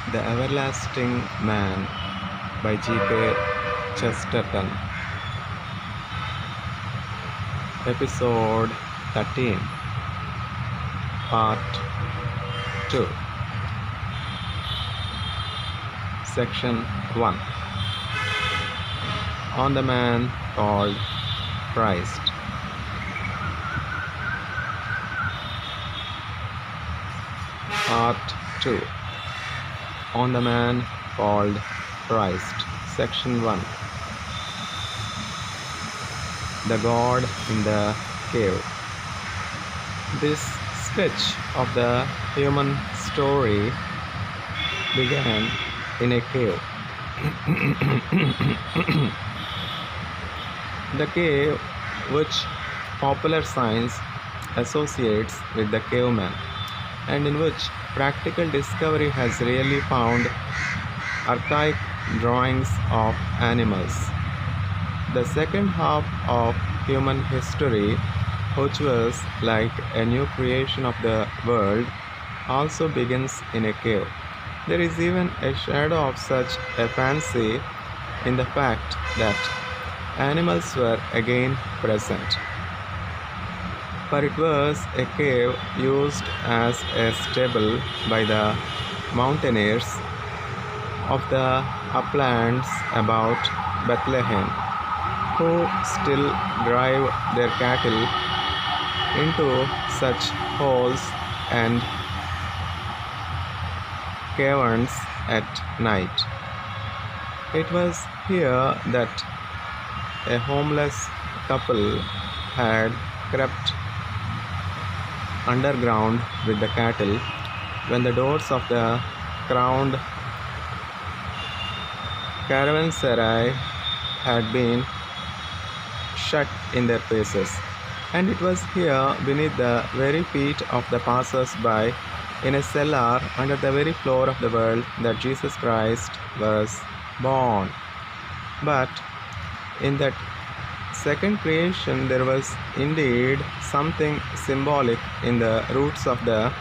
The Everlasting Man by K Chesterton. Episode 13, Part 2, Section 1. On the Man Called Christ. Part 2. On the Man Called Christ. Section 1. The God in the Cave. This sketch of the human story began in a cave. The cave, which popular science associates with the caveman, and in which practical discovery has really found archaic drawings of animals. The second half of human history, which was like a new creation of the world, also begins in a cave. There is even a shadow of such a fancy in the fact that animals were again present. For it was a cave used as a stable by the mountaineers of the uplands about Bethlehem, who still drive their cattle into such holes and caverns at night. It was here that a homeless couple had crept underground with the cattle when the doors of the crowned caravanserai had been shut in their faces. And it was here, beneath the very feet of the passers-by, in a cellar under the very floor of the world, that Jesus Christ was born. But in that second creation, there was indeed something symbolic in the roots of the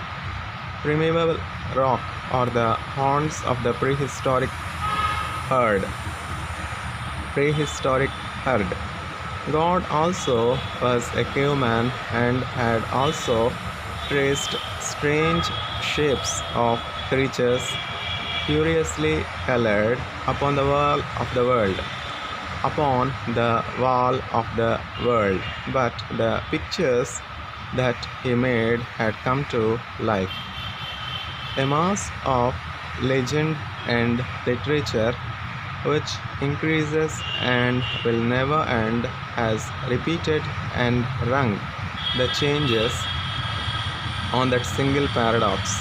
primeval rock or the horns of the prehistoric herd. God also was a caveman and had also traced strange shapes of creatures curiously colored upon the wall of the world. But the pictures that he made had come to life. A mass of legend and literature which increases and will never end has repeated and rung the changes on that single paradox,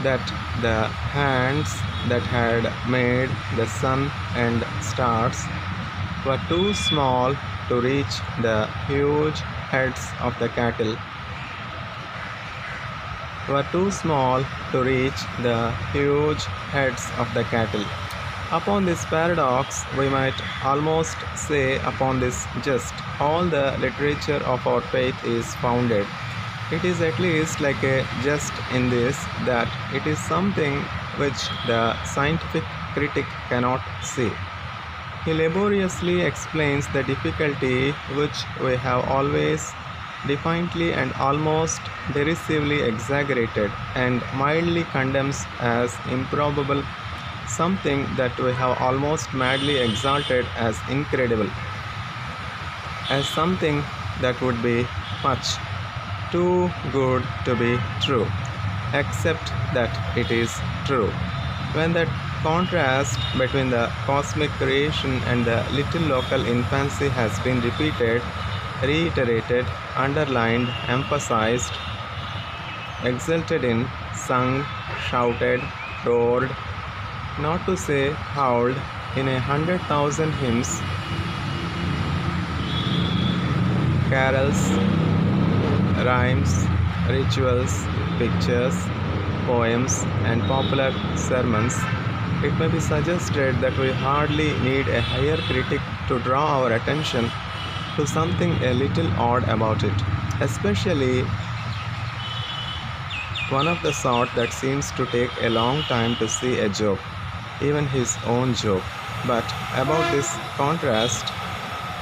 that the hands that had made the sun and stars were too small to reach the huge heads of the cattle, Upon this paradox, we might almost say, upon this just all the literature of our faith is founded. It is at least like a jest in this, that it is something which the scientific critic cannot see. He laboriously explains the difficulty which we have always defiantly and almost derisively exaggerated, and mildly condemns as improbable something that we have almost madly exalted as incredible, as something that would be much too good to be true, except that it is true. When that contrast between the cosmic creation and the little local infancy has been repeated, reiterated, underlined, emphasized, exulted in, sung, shouted, roared, not to say howled, in 100,000 hymns, carols, rhymes, rituals, pictures, poems, and popular sermons, it may be suggested that we hardly need a higher critic to draw our attention to something a little odd about it, especially one of the sort that seems to take a long time to see a joke, even his own joke. But about this contrast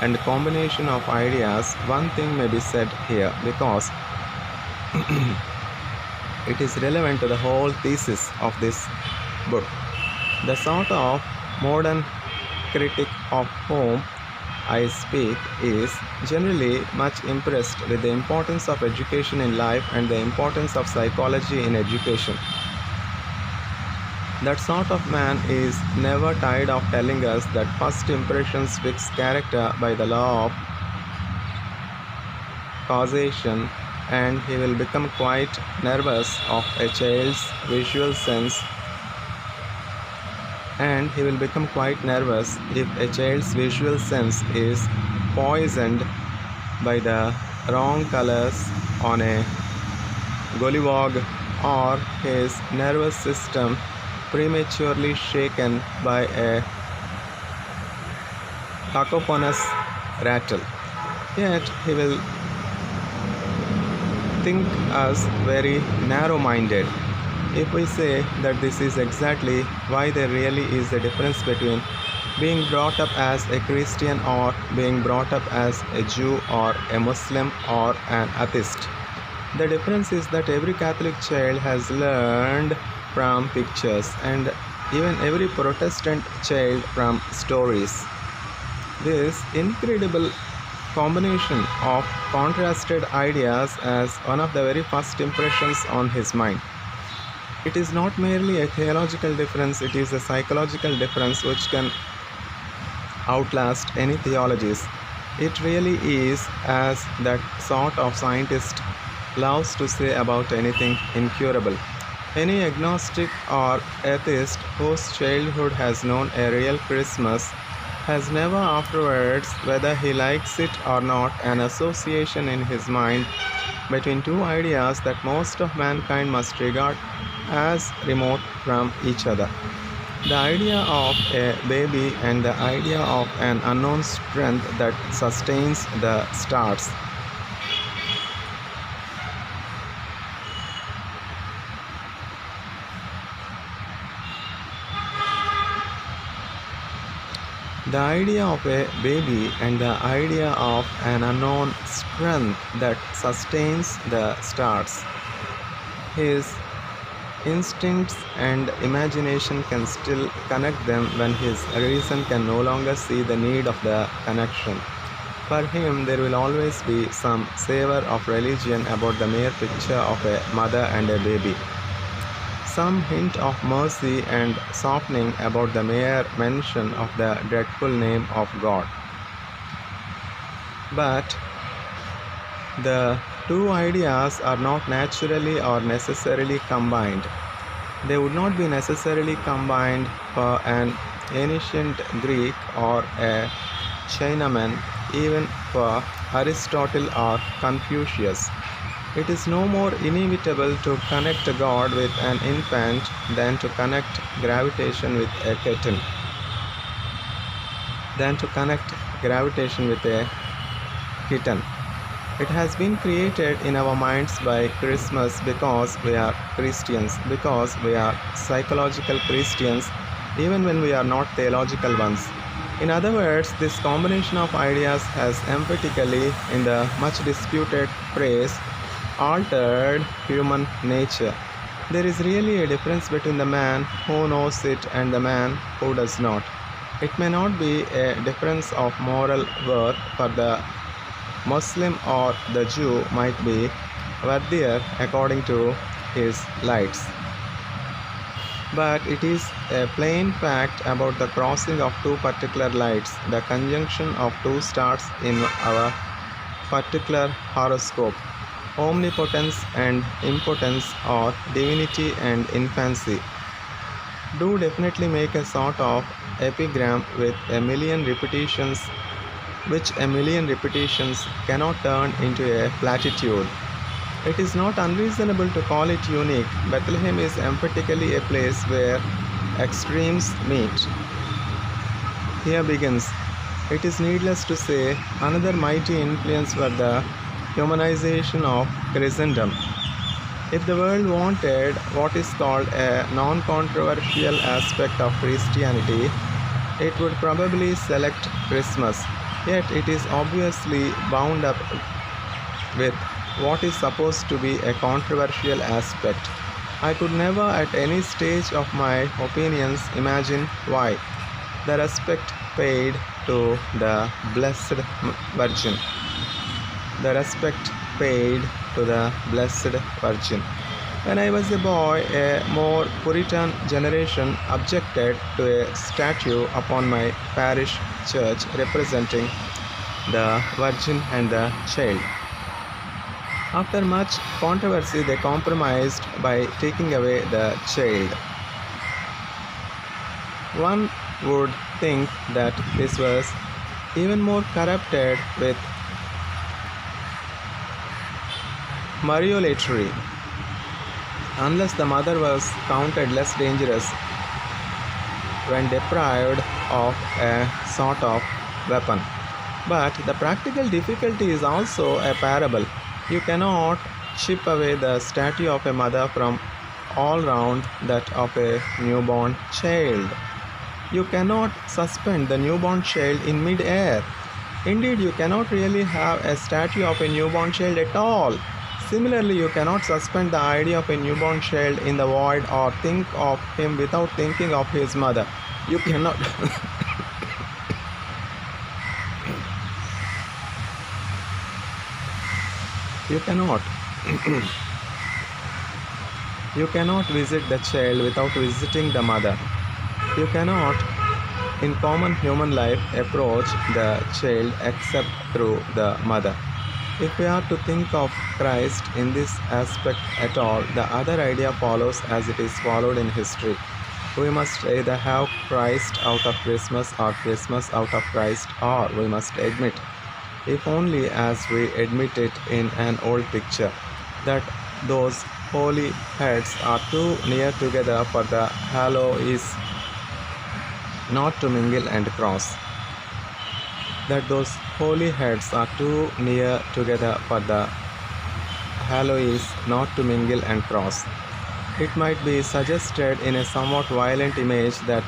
and combination of ideas, one thing may be said here because it is relevant to the whole thesis of this book. The sort of modern critic of whom I speak is generally much impressed with the importance of education in life and the importance of psychology in education. That sort of man is never tired of telling us that first impressions fix character by the law of causation, and he will become quite nervous of a child's visual sense and he will become quite nervous if a child's visual sense is poisoned by the wrong colors on a gollywog or his nervous system prematurely shaken by a cacophonous rattle. Yet he will think us very narrow-minded if we say that this is exactly why there really is a difference between being brought up as a Christian or being brought up as a Jew or a Muslim or an atheist. The difference is that every Catholic child has learned from pictures and even every Protestant child from stories. This incredible combination of contrasted ideas as one of the very first impressions on his mind. It is not merely a theological difference, it is a psychological difference which can outlast any theologies. It really is, as that sort of scientist loves to say about anything incurable. Any agnostic or atheist whose childhood has known a real Christmas has never afterwards, whether he likes it or not, an association in his mind between two ideas that most of mankind must regard as remote from each other. The idea of a baby and the idea of an unknown strength that sustains the stars. The idea of a baby and the idea of an unknown strength that sustains the stars. His instincts and imagination can still connect them when his reason can no longer see the need of the connection. For him, there will always be some savor of religion about the mere picture of a mother and a baby, some hint of mercy and softening about the mere mention of the dreadful name of God. But the two ideas are not naturally or necessarily combined. They would not be necessarily combined for an ancient Greek or a Chinaman, even for Aristotle or Confucius. It is no more inevitable to connect God with an infant than to connect gravitation with a kitten, It has been created in our minds by Christmas because we are Christians, because we are psychological Christians, even when we are not theological ones. In other words, this combination of ideas has emphatically, in the much disputed phrase, altered human nature. There is really a difference between the man who knows it and the man who does not. It may not be a difference of moral worth, for the Muslim or the Jew might be worthier according to his lights. But it is a plain fact about the crossing of two particular lights, the conjunction of two stars in our particular horoscope. Omnipotence and impotence, or divinity and infancy, do definitely make a sort of epigram with a million repetitions, which a million repetitions cannot turn into a platitude. It is not unreasonable to call it unique. Bethlehem is emphatically a place where extremes meet. Here begins, it is needless to say, another mighty influence for the humanization of Christendom. If the world wanted what is called a non controversial aspect of Christianity, it would probably select Christmas. Yet it is obviously bound up with what is supposed to be a controversial aspect. I could never at any stage of my opinions imagine why. The respect paid to the Blessed Virgin. The respect paid to the Blessed Virgin. When I was a boy, a more Puritan generation objected to a statue upon my parish church representing the Virgin and the Child. After much controversy, they compromised by taking away the child. One would think that this was even more corrupted with mariolatry, unless the mother was counted less dangerous when deprived of a sort of weapon. But the practical difficulty is also a parable. You cannot chip away the statue of a mother from all round that of a newborn child. You cannot suspend the newborn child in mid-air. Indeed, you cannot really have a statue of a newborn child at all. Similarly, you cannot suspend the idea of a newborn child in the void or think of him without thinking of his mother. You cannot. You cannot. You cannot visit the child without visiting the mother. You cannot, in common human life, approach the child except through the mother. If we are to think of Christ in this aspect at all, the other idea follows as it is followed in history. We must either have Christ out of Christmas or Christmas out of Christ, or we must admit, if only as we admit it in an old picture, that those holy heads are too near together for the halo is not to mingle and cross. That those holy heads are too near together for the halo is not to mingle and cross. It might be suggested in a somewhat violent image that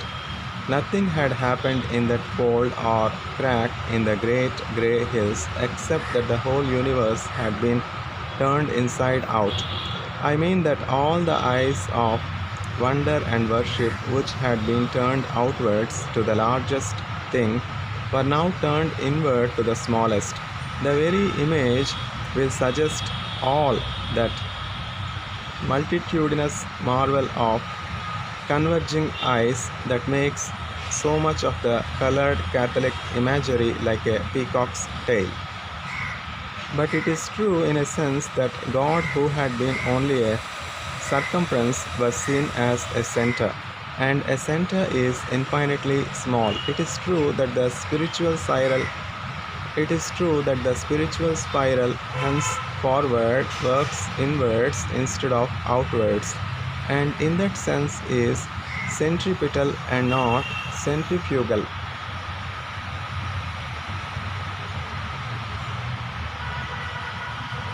nothing had happened in that fold or crack in the great grey hills except that the whole universe had been turned inside out. I mean that all the eyes of wonder and worship which had been turned outwards to the largest thing were now turned inward to the smallest. The very image will suggest all that multitudinous marvel of converging eyes that makes so much of the colored Catholic imagery like a peacock's tail. But it is true in a sense that God, who had been only a circumference, was seen as a center, and a center is infinitely small. It is true that the spiritual spiral henceforward works inwards instead of outwards, and in that sense is centripetal and not centrifugal.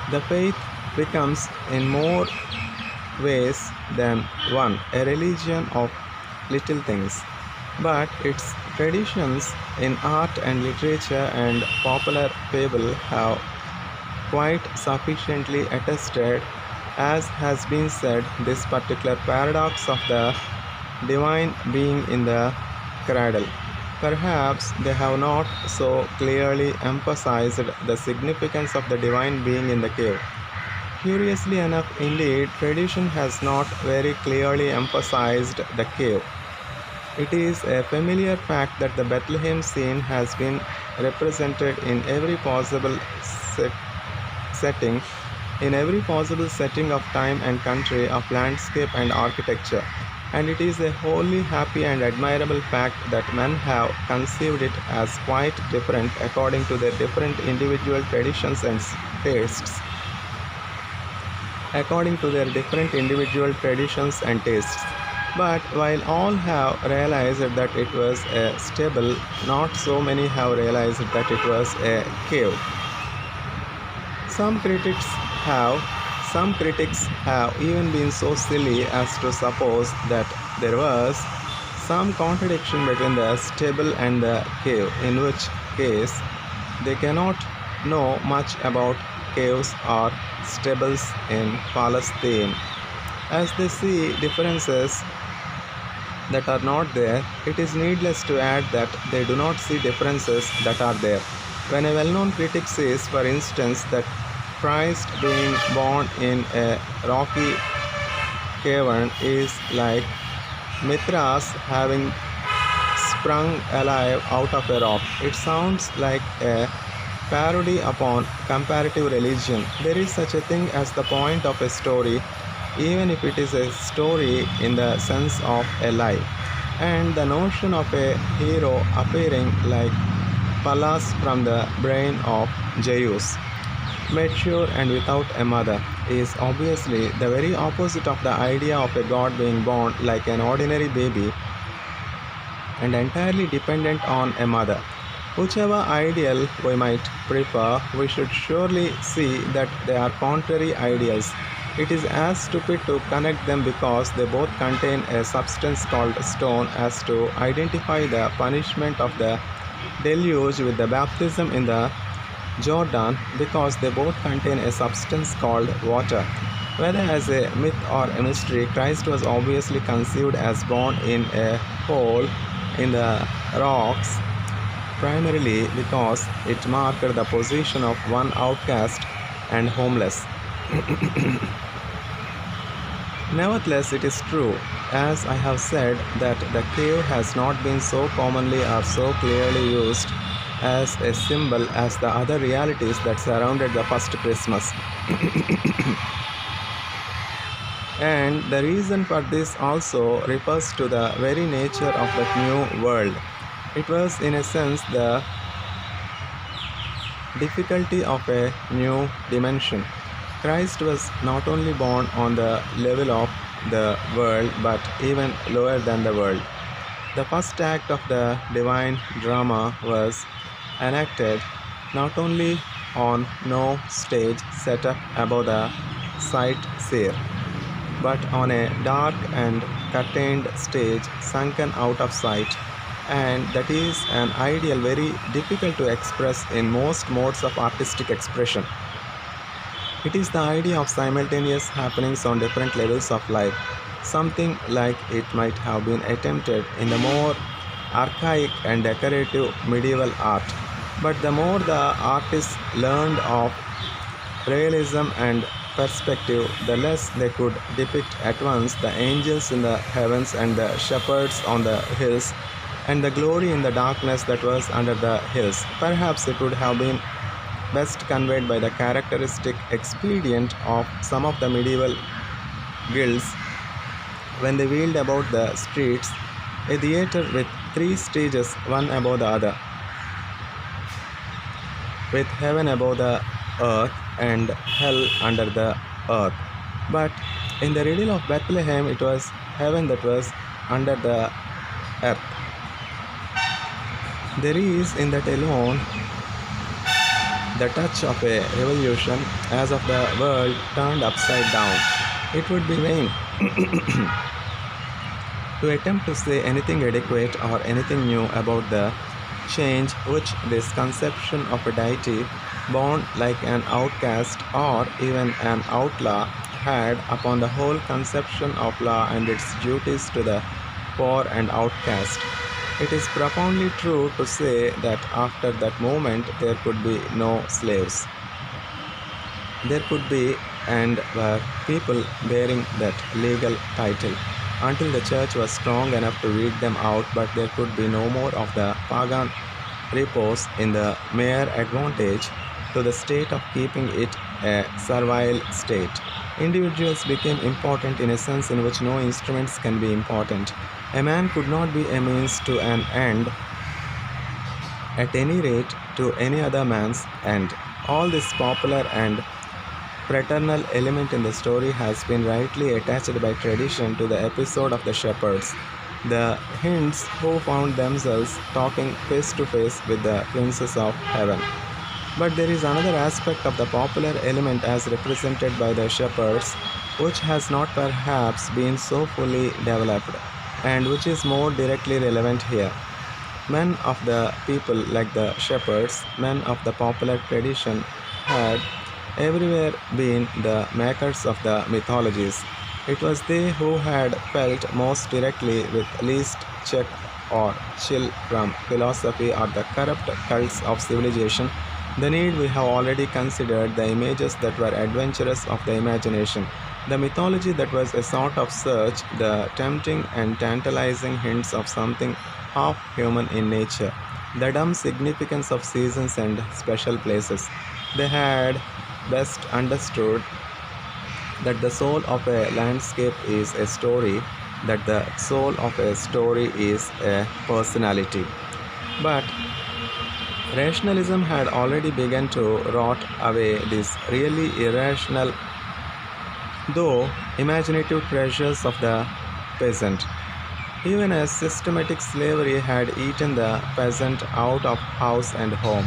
The faith becomes in more ways than one a religion of little things, but its traditions in art and literature and popular fable have quite sufficiently attested, as has been said, this particular paradox of the divine being in the cradle. Perhaps they have not so clearly emphasized the significance of the divine being in the cave. Curiously enough, indeed, tradition has not very clearly emphasized the cave. It is a familiar fact that the Bethlehem scene has been represented in every possible setting, of time and country, of landscape and architecture. And it is a wholly happy and admirable fact that men have conceived it as quite different according to their different individual traditions and tastes. But while all have realized that it was a stable, not so many have realized that it was a cave. Some critics have Some critics have even been so silly as to suppose that there was some contradiction between the stable and the cave, in which case they cannot know much about caves or stables in Palestine. As they see differences that are not there, it is needless to add that they do not see differences that are there. When a well known critic says, for instance, that Christ being born in a rocky cavern is like Mithras having sprung alive out of a rock, it sounds like a parody upon comparative religion. There is such a thing as the point of a story, even if it is a story in the sense of a lie. And the notion of a hero appearing like Pallas from the brain of Zeus, mature and without a mother, is obviously the very opposite of the idea of a god being born like an ordinary baby and entirely dependent on a mother. Whichever ideal we might prefer, we should surely see that they are contrary ideals. It is as stupid to connect them because they both contain a substance called stone as to identify the punishment of the deluge with the baptism in the Jordan because they both contain a substance called water. Whether as a myth or a mystery, Christ was obviously conceived as born in a hole in the rocks, primarily because it marked the position of one outcast and homeless. Nevertheless, it is true, as I have said, that the cave has not been so commonly or so clearly used as a symbol as the other realities that surrounded the first Christmas. And the reason for this also refers to the very nature of that new world. It was, in a sense, the difficulty of a new dimension. Christ was not only born on the level of the world but even lower than the world. The first act of the divine drama was enacted not only on no stage set up above the sightseer, but on a dark and curtained stage sunken out of sight, and that is an ideal very difficult to express in most modes of artistic expression. It is the idea of simultaneous happenings on different levels of life, something like it might have been attempted in the more archaic and decorative medieval art. But the more the artists learned of realism and perspective, the less they could depict at once the angels in the heavens and the shepherds on the hills and the glory in the darkness that was under the hills. Perhaps it would have been best conveyed by the characteristic expedient of some of the medieval guilds when they wheeled about the streets, a theatre with three stages, one above the other, with heaven above the earth and hell under the earth. But in the riddle of Bethlehem, it was heaven that was under the earth. There is in that alone the touch of a revolution, as of the world turned upside down. It would be vain to attempt to say anything adequate or anything new about the change which this conception of a deity born like an outcast or even an outlaw had upon the whole conception of law and its duties to the poor and outcast. It is profoundly true to say that after that moment there could be no slaves. There could be and were people bearing that legal title until the church was strong enough to weed them out, but there could be no more of the pagan repose in the mere advantage to the state of keeping it a servile state. Individuals became important in a sense in which no instruments can be important. A man could not be a means to an end, at any rate to any other man's end. All this popular and fraternal element in the story has been rightly attached by tradition to the episode of the shepherds, the hinds who found themselves talking face to face with the princes of heaven. But there is another aspect of the popular element as represented by the shepherds, which has not perhaps been so fully developed, and which is more directly relevant here. Men of the people, like the shepherds, men of the popular tradition, had everywhere been the makers of the mythologies. It was they who had felt most directly, with least check or chill from philosophy or the corrupt cults of civilization, the need we have already considered, the images that were adventurous of the imagination, the mythology that was a sort of search, the tempting and tantalizing hints of something half human in nature, the dumb significance of seasons and special places. They had best understood that the soul of a landscape is a story, that the soul of a story is a personality. But rationalism had already begun to rot away these really irrational, though imaginative treasures of the peasant. Even as systematic slavery had eaten the peasant out of house and home.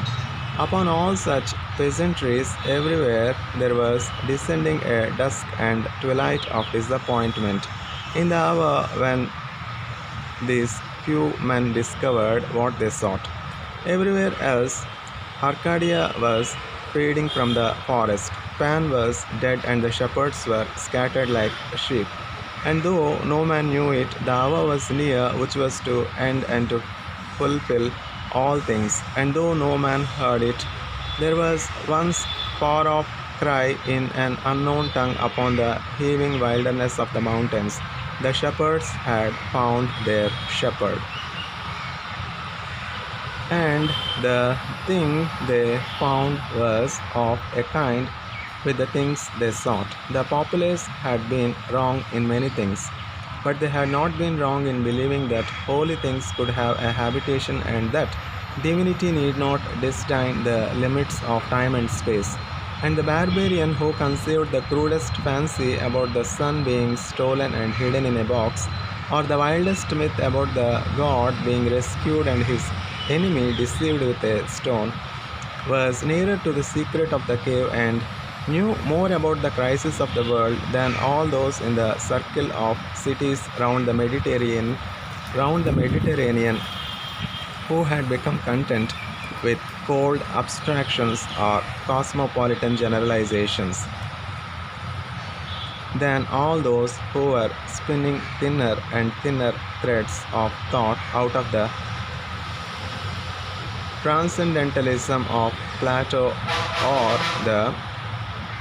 Upon all such peasantries everywhere there was descending a dusk and twilight of disappointment. In the hour when these few men discovered what they sought. Everywhere else, Arcadia was feeding from the forest. Pan was dead and the shepherds were scattered like sheep. And though no man knew it, the hour was near which was to end and to fulfill all things. And though no man heard it, there was once far off cry in an unknown tongue upon the heaving wilderness of the mountains. The shepherds had found their shepherd. And the thing they found was of a kind with the things they sought. The populace had been wrong in many things, but they had not been wrong in believing that holy things could have a habitation and that divinity need not disdain the limits of time and space. And the barbarian who conceived the crudest fancy about the sun being stolen and hidden in a box, or the wildest myth about the god being rescued and his enemy deceived with a stone, was nearer to the secret of the cave and knew more about the crisis of the world than all those in the circle of cities round the Mediterranean who had become content with cold abstractions or cosmopolitan generalizations, than all those who were spinning thinner and thinner threads of thought out of the transcendentalism of Plato or the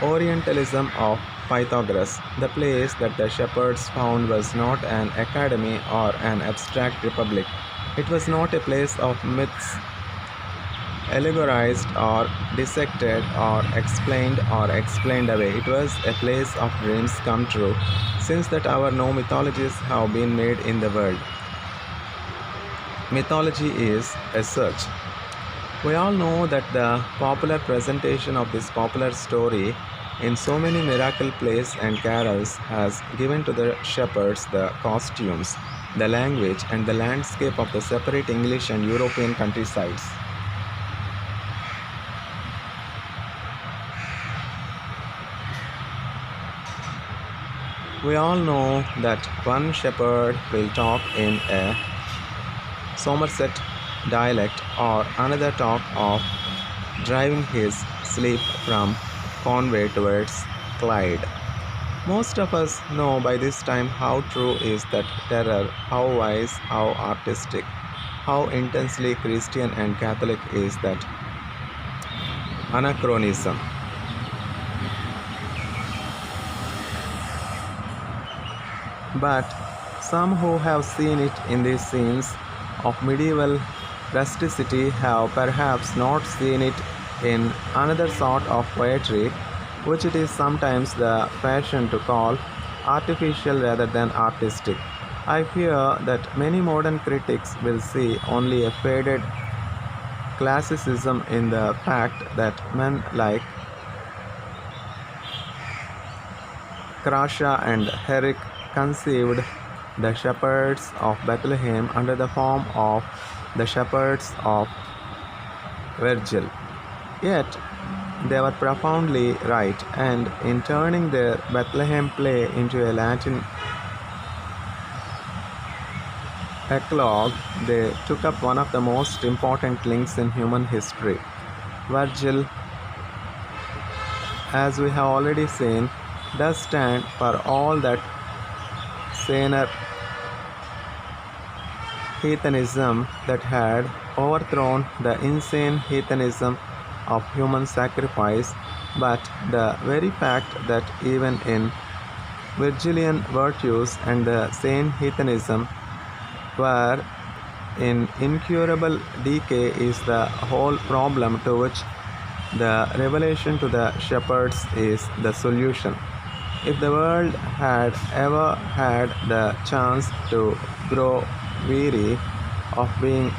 Orientalism of Pythagoras. The place that the shepherds found was not an academy or an abstract republic. It was not a place of myths allegorized or dissected or explained away. It was a place of dreams come true. Since that hour, no mythologies have been made in the world. Mythology is a search. We all know that the popular presentation of this popular story in so many miracle plays and carols has given to the shepherds the costumes, the language, and the landscape of the separate English and European countrysides. We all know that one shepherd will talk in a Somerset dialect, or another talk of driving his sleep from Conway towards Clyde. Most of us know by this time how true is that terror, how wise, how artistic, how intensely Christian and Catholic is that anachronism. But some who have seen it in these scenes of medieval rusticity have perhaps not seen it in another sort of poetry, which it is sometimes the fashion to call artificial rather than artistic. I fear that many modern critics will see only a faded classicism in the fact that men like Crasha and Herrick conceived the shepherds of Bethlehem under the form of the shepherds of Virgil. Yet they were profoundly right, and in turning their Bethlehem play into a Latin eclogue, they took up one of the most important links in human history. Virgil, as we have already seen, does stand for all that saner heathenism that had overthrown the insane heathenism of human sacrifice, but the very fact that even in Virgilian virtues and the sane heathenism were in incurable decay is the whole problem to which the revelation to the shepherds is the solution. If the world had ever had the chance to grow weary of being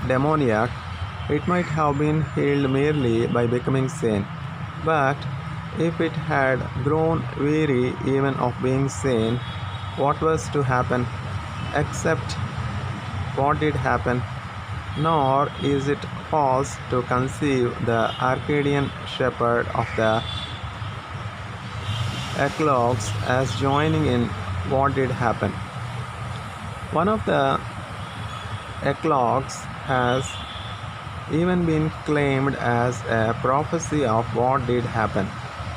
demoniac, it might have been healed merely by becoming sane. But if it had grown weary even of being sane, what was to happen? Except what did happen? Nor is it false to conceive the Arcadian shepherd of the eclogues as joining in what did happen. One of the eclogues has even been claimed as a prophecy of what did happen,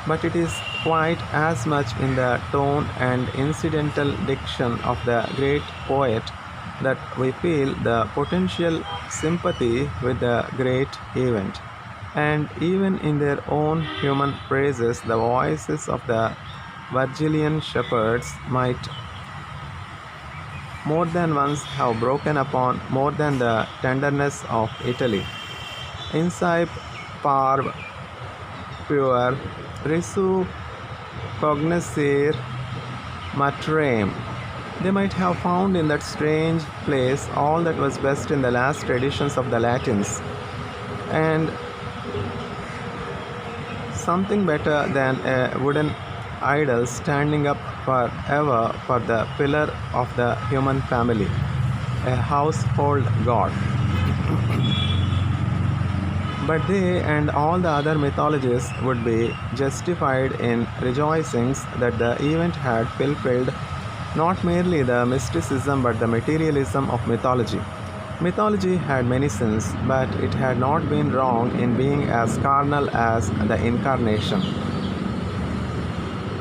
but it is quite as much in the tone and incidental diction of the great poet that we feel the potential sympathy with the great event. And even in their own human praises, the voices of the Virgilian shepherds might more than once have broken upon more than the tenderness of Italy. Insipe parv puer risu cognoscere matrem. They might have found in that strange place all that was best in the last traditions of the Latins, and something better than a wooden idol standing up forever for the pillar of the human family, a household god. But they and all the other mythologies would be justified in rejoicings that the event had fulfilled not merely the mysticism but the materialism of mythology. Mythology had many sins, but it had not been wrong in being as carnal as the incarnation.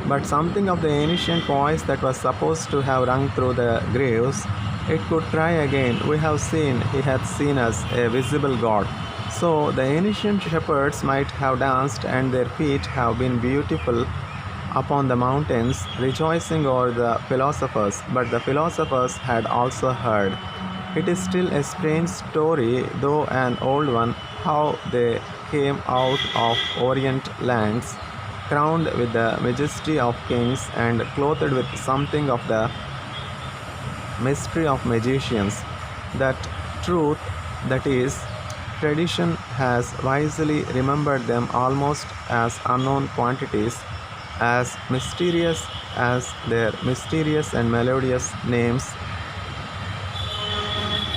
But something of the ancient voice that was supposed to have rung through the graves, it could try again. We have seen, he hath seen us, a visible God. So the ancient shepherds might have danced, and their feet have been beautiful upon the mountains, rejoicing over the philosophers, but the philosophers had also heard. It is still a strange story, though an old one, how they came out of Orient lands, crowned with the majesty of kings and clothed with something of the mystery of magicians. That truth, that is, tradition has wisely remembered them almost as unknown quantities, as mysterious as their mysterious and melodious names: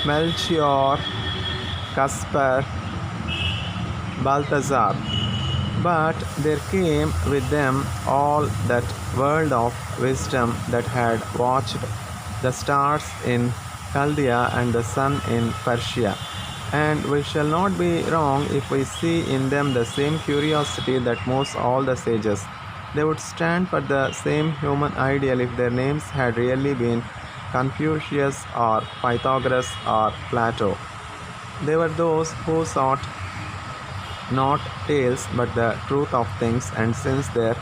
Melchior, Caspar, Balthazar. But there came with them all that world of wisdom that had watched the stars in Chaldea and the sun in Persia. And we shall not be wrong if we see in them the same curiosity that moves all the sages. They would stand for the same human ideal if their names had really been Confucius or Pythagoras or Plato. They were those who sought not tales but the truth of things, and since their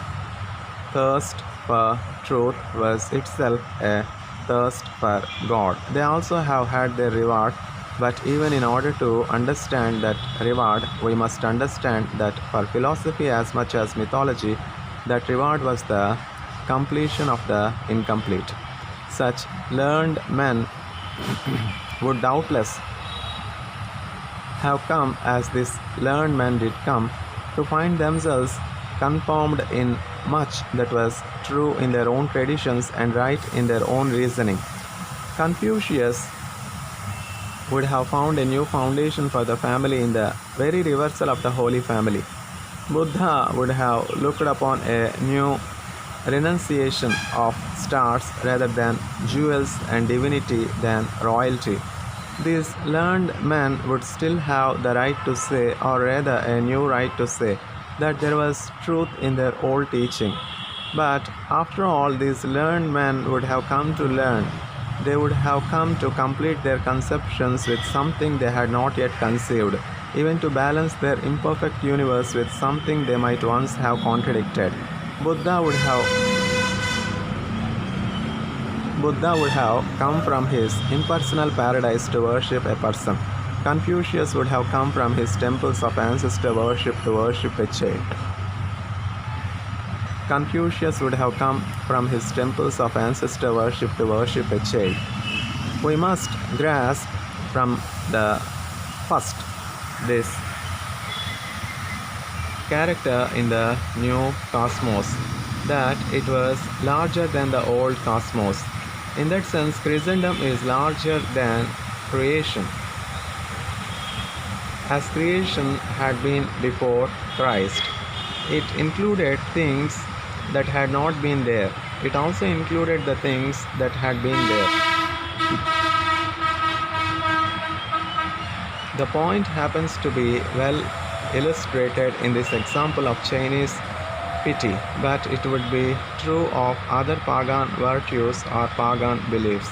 thirst for truth was itself a thirst for God, they also have had their reward. But even in order to understand that reward, we must understand that for philosophy as much as mythology, that reward was the completion of the incomplete. Such learned men would doubtless have come as these learned men did come, to find themselves conformed in much that was true in their own traditions and right in their own reasoning. Confucius would have found a new foundation for the family in the very reversal of the Holy Family. Buddha would have looked upon a new renunciation of stars rather than jewels and divinity than royalty. These learned men would still have the right to say, or rather a new right to say, that there was truth in their old teaching. But after all, these learned men would have come to learn. They would have come to complete their conceptions with something they had not yet conceived, even to balance their imperfect universe with something they might once have contradicted. Buddha would have Buddha would have come from his impersonal paradise to worship a person. Confucius would have come from his temples of ancestor worship to worship a child. Confucius would have come from his temples of ancestor worship to worship a child. We must grasp from the first this character in the new cosmos, that it was larger than the old cosmos. In that sense, Christendom is larger than creation, as creation had been before Christ. It included things that had not been there. It also included the things that had been there. The point happens to be well illustrated in this example of Chinese pity, but it would be true of other pagan virtues or pagan beliefs.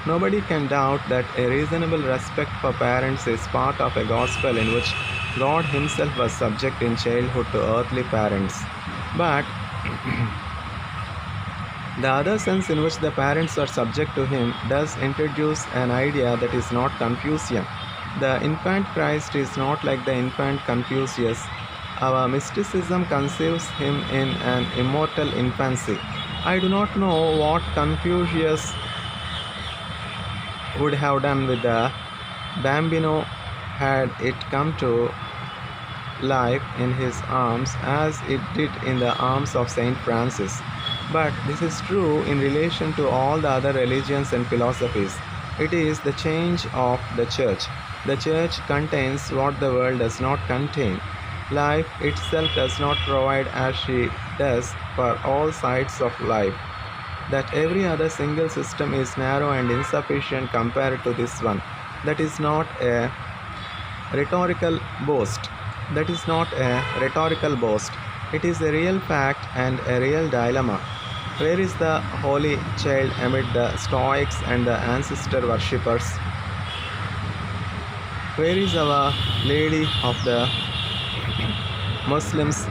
Nobody can doubt that a reasonable respect for parents is part of a gospel in which God Himself was subject in childhood to earthly parents. But the other sense in which the parents are subject to Him does introduce an idea that is not Confucian. The infant Christ is not like the infant Confucius. Our mysticism conceives Him in an immortal infancy. I do not know what Confucius would have done with the bambino had it come to life in his arms as it did in the arms of Saint Francis. But this is true in relation to all the other religions and philosophies. It is the change of the Church. The Church contains what the world does not contain. Life itself does not provide as she does for all sides of life. That every other single system is narrow and insufficient compared to this one. That is not a rhetorical boast. That is not a rhetorical boast. It is a real fact and a real dilemma. Where is the Holy Child amid the Stoics and the ancestor worshippers? Where is Our Lady of the Muslims,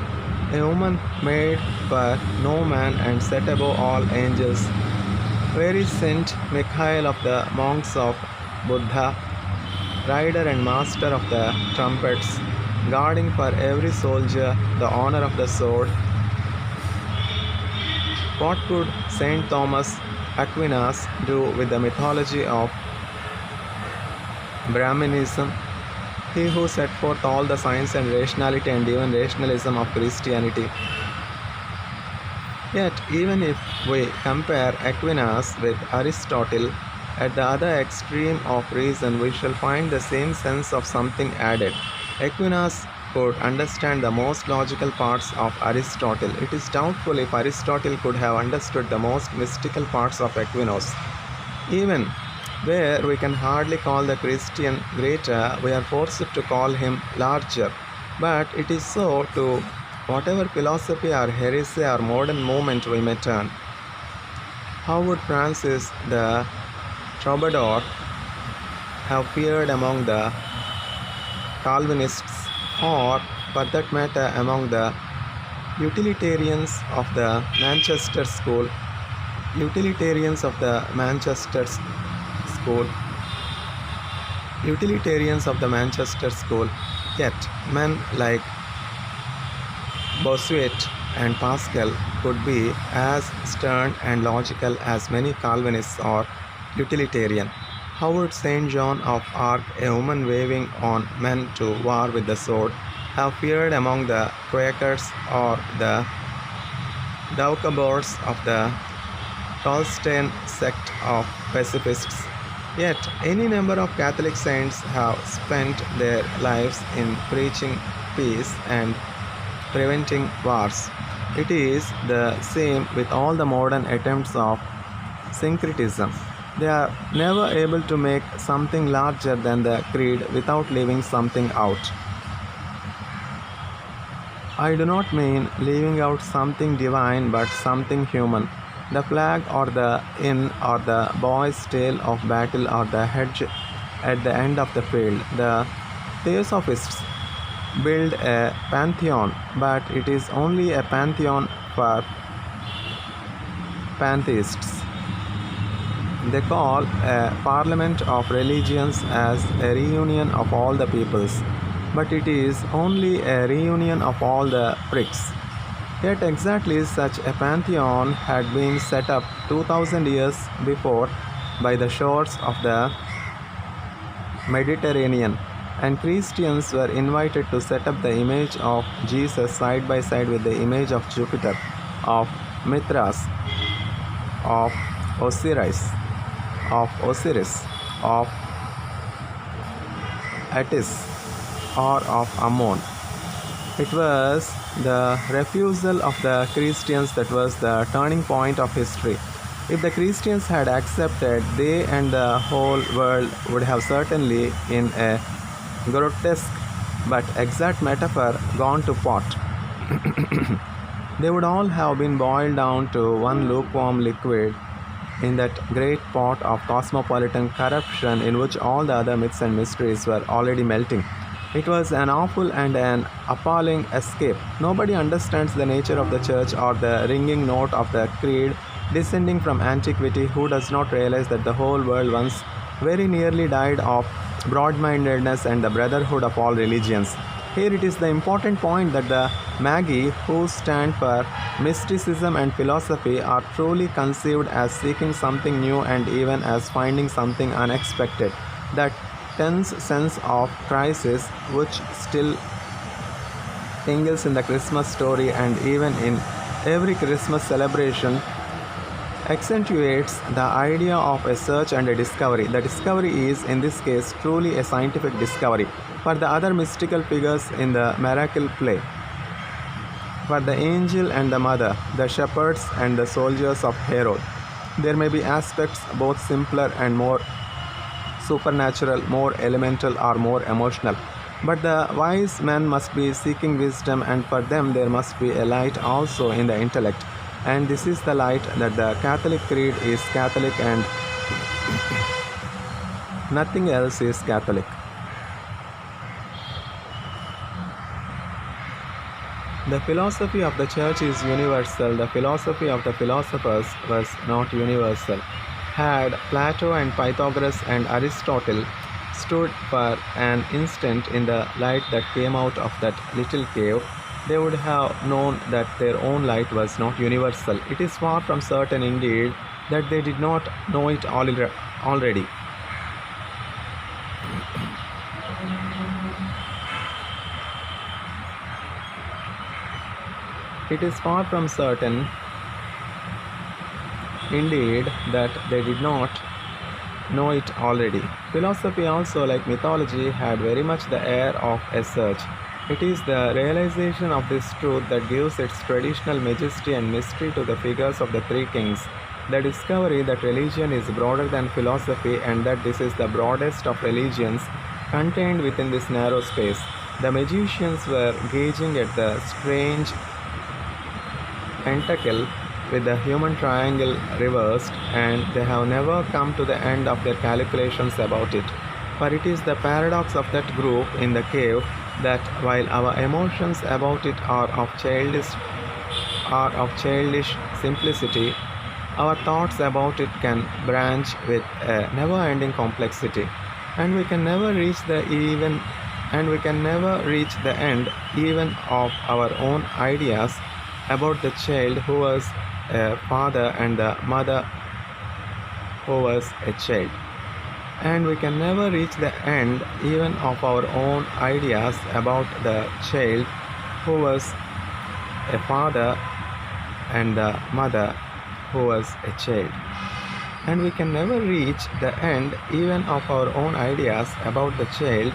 a woman made for no man and set above all angels? Where is Saint Michael of the monks of Buddha, rider and master of the trumpets, guarding for every soldier the honor of the sword? What could Saint Thomas Aquinas do with the mythology of Brahmanism? He who set forth all the science and rationality and even rationalism of Christianity. Yet, even if we compare Aquinas with Aristotle, at the other extreme of reason we shall find the same sense of something added. Aquinas could understand the most logical parts of Aristotle. It is doubtful if Aristotle could have understood the most mystical parts of Aquinas. Even where we can hardly call the Christian greater, we are forced to call him larger. But it is so to whatever philosophy or heresy or modern movement we may turn. How would Francis the Troubadour have feared among the Calvinists, or for that matter among the utilitarians of the Manchester School? Utilitarians of the Manchester School. Yet men like Bossuet and Pascal could be as stern and logical as many Calvinists or utilitarian. How would Saint John of Arc, a woman waving on men to war with the sword, have feared among the Quakers or the Doukhobors of the Tolstein sect of pacifists? Yet, any number of Catholic saints have spent their lives in preaching peace and preventing wars. It is the same with all the modern attempts of syncretism. They are never able to make something larger than the creed without leaving something out. I do not mean leaving out something divine but something human. The flag or the inn or the boy's tale of battle or the hedge at the end of the field. The Theosophists build a pantheon, but it is only a pantheon for pantheists. They call a parliament of religions as a reunion of all the peoples, but it is only a reunion of all the pricks. Yet exactly such a pantheon had been set up 2000 years before by the shores of the Mediterranean, and Christians were invited to set up the image of Jesus side by side with the image of Jupiter, of Mithras, of Osiris, of Attis, or of Ammon. It was the refusal of the Christians that was the turning point of history. If the Christians had accepted, they and the whole world would have certainly, in a grotesque but exact metaphor, gone to pot. They would all have been boiled down to one lukewarm liquid in that great pot of cosmopolitan corruption in which all the other myths and mysteries were already melting. It was an awful and an appalling escape. Nobody understands the nature of the church or the ringing note of the creed descending from antiquity who does not realize that the whole world once very nearly died of broad-mindedness and the brotherhood of all religions. Here it is the important point that the Magi, who stand for mysticism and philosophy, are truly conceived as seeking something new and even as finding something unexpected. That tense sense of crisis which still tingles in the Christmas story and even in every Christmas celebration accentuates the idea of a search and a discovery. The discovery is, in this case, truly a scientific discovery. For the other mystical figures in the miracle play, for the angel and the mother, the shepherds and the soldiers of Herod, there may be aspects both simpler and more supernatural, more elemental, or more emotional. But the wise men must be seeking wisdom, and for them there must be a light also in the intellect. And this is the light that the Catholic creed is Catholic, and nothing else is Catholic. The philosophy of the church is universal. The philosophy of the philosophers was not universal. Had Plato and Pythagoras and Aristotle stood for an instant in the light that came out of that little cave, they would have known that their own light was not universal. It is far from certain, indeed, that they did not know it already. It is far from certain, indeed, that they did not know it already. Philosophy also, like mythology, had very much the air of a search. It is the realization of this truth that gives its traditional majesty and mystery to the figures of the three kings. The discovery that religion is broader than philosophy and that this is the broadest of religions contained within this narrow space. The magicians were gauging at the strange pentacle with the human triangle reversed, and they have never come to the end of their calculations about it. For it is the paradox of that group in the cave that while our emotions about it are of childish simplicity, our thoughts about it can branch with a never-ending complexity, and we can never reach the end even of our own ideas about the child who was a father and the mother who was a child. And we can never reach the end even of our own ideas about the child who was a father and the mother who was a child. and we can never reach the end even of our own ideas about the child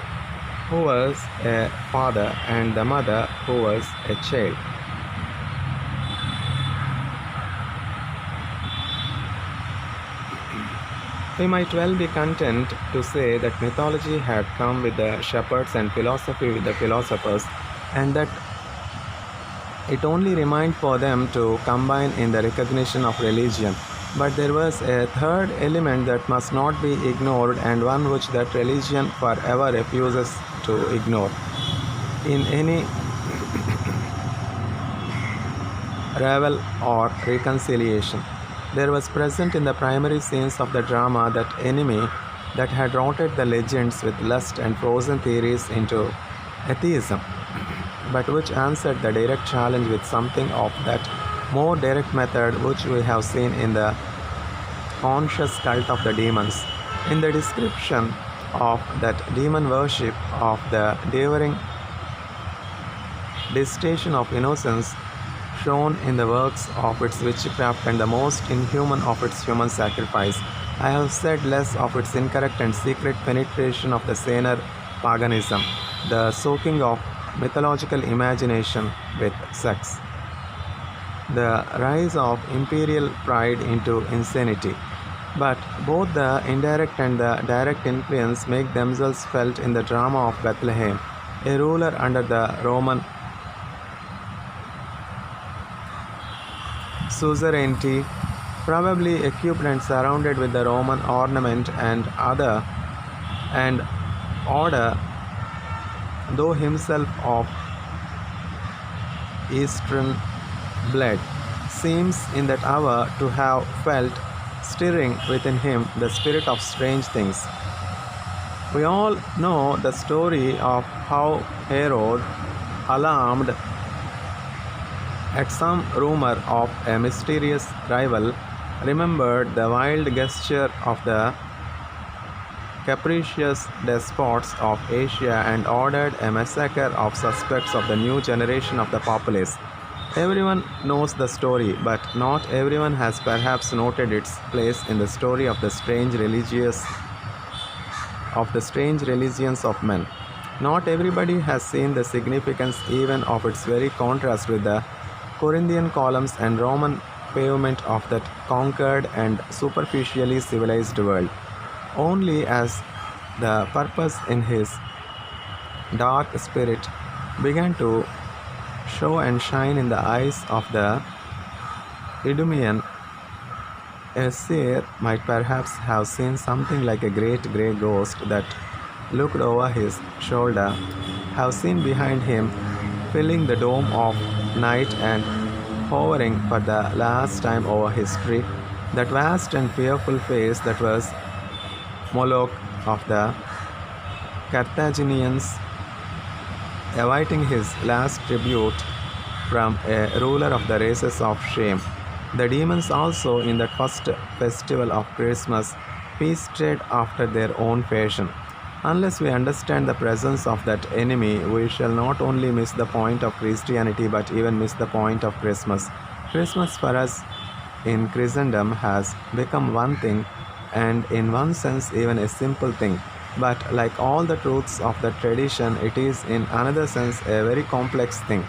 who was a father and the mother who was a child. We might well be content to say that mythology had come with the shepherds and philosophy with the philosophers, and that it only remained for them to combine in the recognition of religion. But there was a third element that must not be ignored, and one which that religion forever refuses to ignore. In any revel or reconciliation, there was present in the primary scenes of the drama that enemy that had rotted the legends with lust and frozen theories into atheism, but which answered the direct challenge with something of that more direct method which we have seen in the conscious cult of the demons. In the description of that demon worship of the devouring detestation of innocence shown in the works of its witchcraft and the most inhuman of its human sacrifice, I have said less of its incorrect and secret penetration of the saner paganism, the soaking of mythological imagination with sex, the rise of imperial pride into insanity. But both the indirect and the direct influence make themselves felt in the drama of Bethlehem, a ruler under the Roman suzerainty, probably equipped and surrounded with the Roman ornament and order, though himself of Eastern blood, seems in that hour to have felt stirring within him the spirit of strange things. We all know the story of how Herod, alarmed at some rumor of a mysterious rival, remembered the wild gesture of the capricious despots of Asia and ordered a massacre of suspects of the new generation of the populace. Everyone knows the story, but not everyone has perhaps noted its place in the story of the strange religions of men. Not everybody has seen the significance even of its very contrast with the Corinthian columns and Roman pavement of that conquered and superficially civilized world. Only as the purpose in his dark spirit began to show and shine in the eyes of the Idumean, a seer might perhaps have seen something like a great grey ghost that looked over his shoulder, have seen behind him, filling the dome of night and hovering for the last time over history, that vast and fearful face that was Moloch of the Carthaginians, awaiting his last tribute from a ruler of the races of shame. The demons also, in that first festival of Christmas, feasted after their own fashion. Unless we understand the presence of that enemy, we shall not only miss the point of Christianity but even miss the point of Christmas. Christmas for us in Christendom has become one thing, and in one sense even a simple thing. But like all the truths of the tradition, it is in another sense a very complex thing.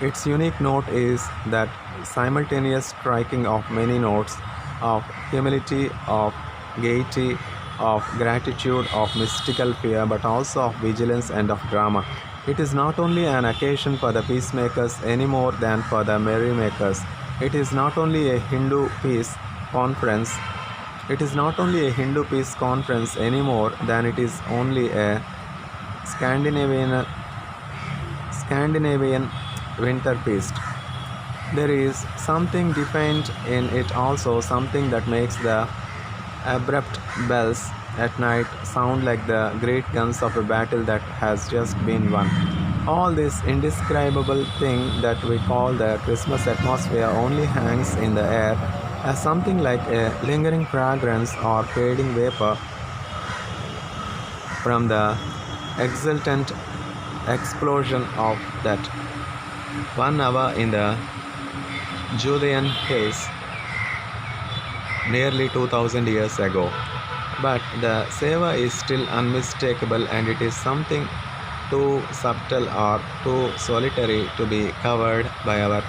Its unique note is that simultaneous striking of many notes of humility, of gaiety, of gratitude, of mystical fear, but also of vigilance and of drama. It is not only an occasion for the peacemakers any more than for the merrymakers. It is not only a Hindu peace conference. It is not only a Hindu peace conference any more than it is only a Scandinavian winter feast. There is something defiant in it also, something that makes the abrupt bells at night sound like the great guns of a battle that has just been won. All this indescribable thing that we call the Christmas atmosphere only hangs in the air as something like a lingering fragrance or fading vapor from the exultant explosion of that 1 hour in the Judean hills. nearly 2000 years ago. But the savor is still unmistakable, and it is something too subtle or too solitary to be covered by our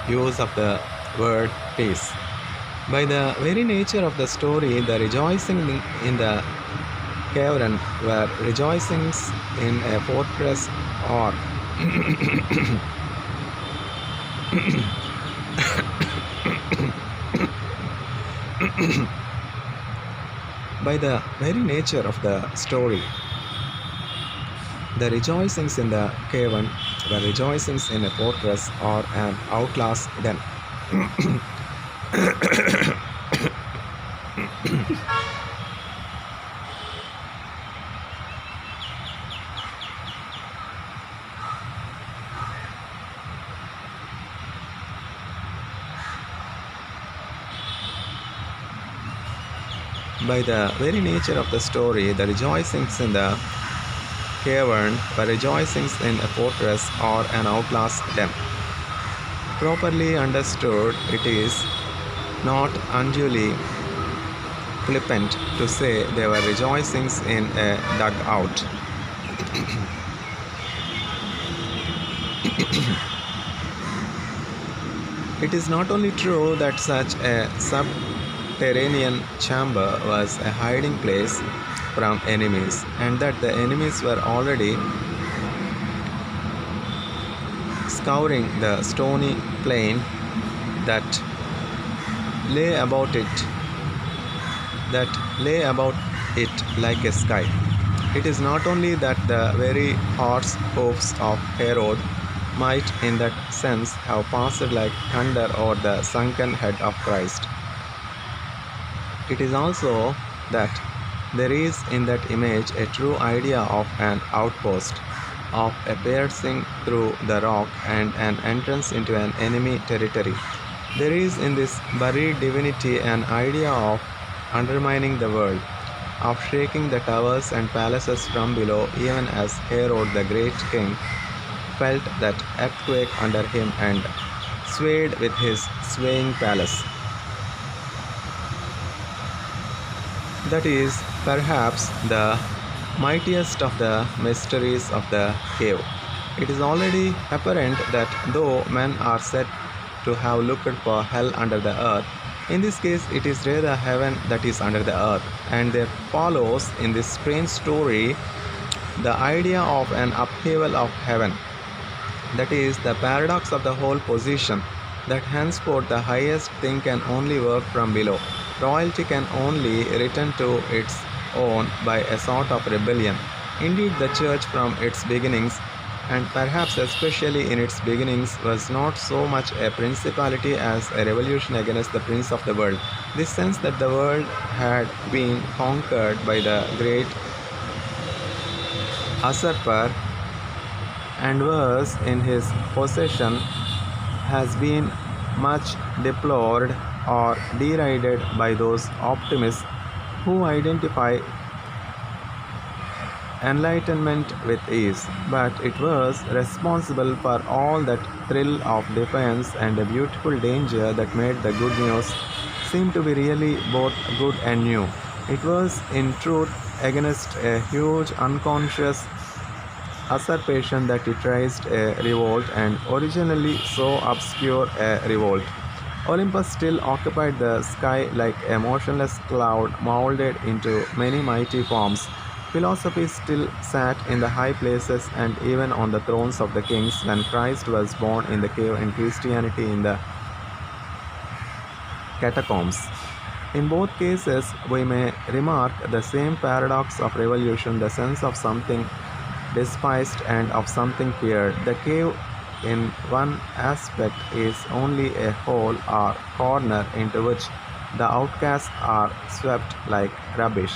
use of the word peace. By the very nature of the story, the rejoicing in the cavern were rejoicings in a fortress or by the very nature of the story, the rejoicings in the cavern were rejoicings in a fortress or an outlaw's den. By the very nature of the story, the rejoicings in the cavern were rejoicings in a fortress or an outlaw's den. Properly understood, it is not unduly flippant to say they were rejoicings in a dugout. It is not only true that such a subterranean chamber was a hiding place from enemies, and that the enemies were already scouring the stony plain that lay about it like a sky. It is not only that the very horse hoofs of Herod might in that sense have passed like thunder over the sunken head of Christ. It is also that there is in that image a true idea of an outpost, of a piercing through the rock and an entrance into an enemy territory. There is in this buried divinity an idea of undermining the world, of shaking the towers and palaces from below, even as Herod the great king felt that earthquake under him and swayed with his swaying palace. That is perhaps the mightiest of the mysteries of the cave. It is already apparent that though men are said to have looked for hell under the earth, in this case it is rather heaven that is under the earth, and there follows in this strange story the idea of an upheaval of heaven. That is the paradox of the whole position, that henceforth the highest thing can only work from below. Royalty can only return to its own by a sort of rebellion. Indeed, the church from its beginnings, and perhaps especially in its beginnings, was not so much a principality as a revolution against the prince of the world. This sense that the world had been conquered by the great usurper and was in his possession has been much deplored or derided by those optimists who identify enlightenment with ease, but it was responsible for all that thrill of defiance and a beautiful danger that made the good news seem to be really both good and new. It was in truth against a huge unconscious usurpation that it raised a revolt, and originally so obscure a revolt. Olympus still occupied the sky like a motionless cloud molded into many mighty forms. Philosophy still sat in the high places and even on the thrones of the kings when Christ was born in the cave, and Christianity in the catacombs. In both cases, we may remark the same paradox of revolution, the sense of something despised and of something feared. The cave, in one aspect, is only a hole or corner into which the outcasts are swept like rubbish.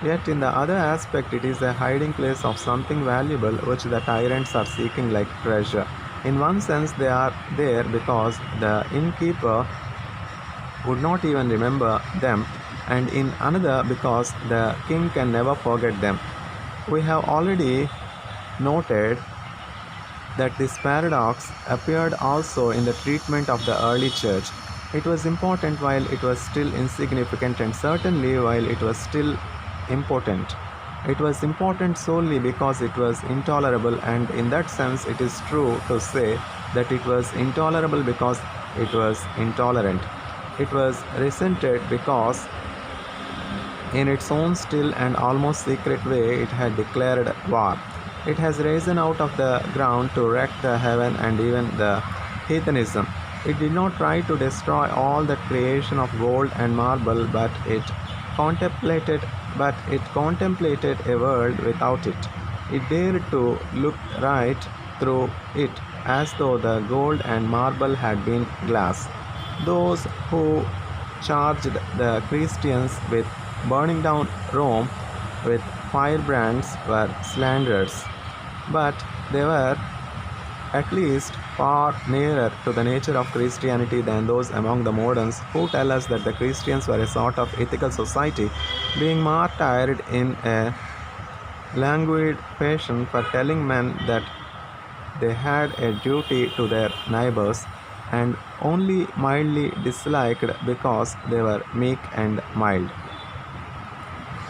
Yet, in the other aspect, it is a hiding place of something valuable which the tyrants are seeking like treasure. In one sense, they are there because the innkeeper would not even remember them, and in another, because the king can never forget them. We have already noted that this paradox appeared also in the treatment of the early church. It was important while it was still insignificant, and certainly while it was still important. It was important solely because it was intolerable, and in that sense, it is true to say that it was intolerable because it was intolerant. It was resented because, in its own still and almost secret way, it had declared war. It has risen out of the ground to wreck the heaven and even the heathenism. It did not try to destroy all that creation of gold and marble, contemplated but it contemplated a world without it. It dared to look right through it as though the gold and marble had been glass. Those who charged the Christians with burning down Rome with firebrands were slanderers, but they were at least far nearer to the nature of Christianity than those among the moderns who tell us that the Christians were a sort of ethical society, being martyred in a languid fashion for telling men that they had a duty to their neighbors, and only mildly disliked because they were meek and mild.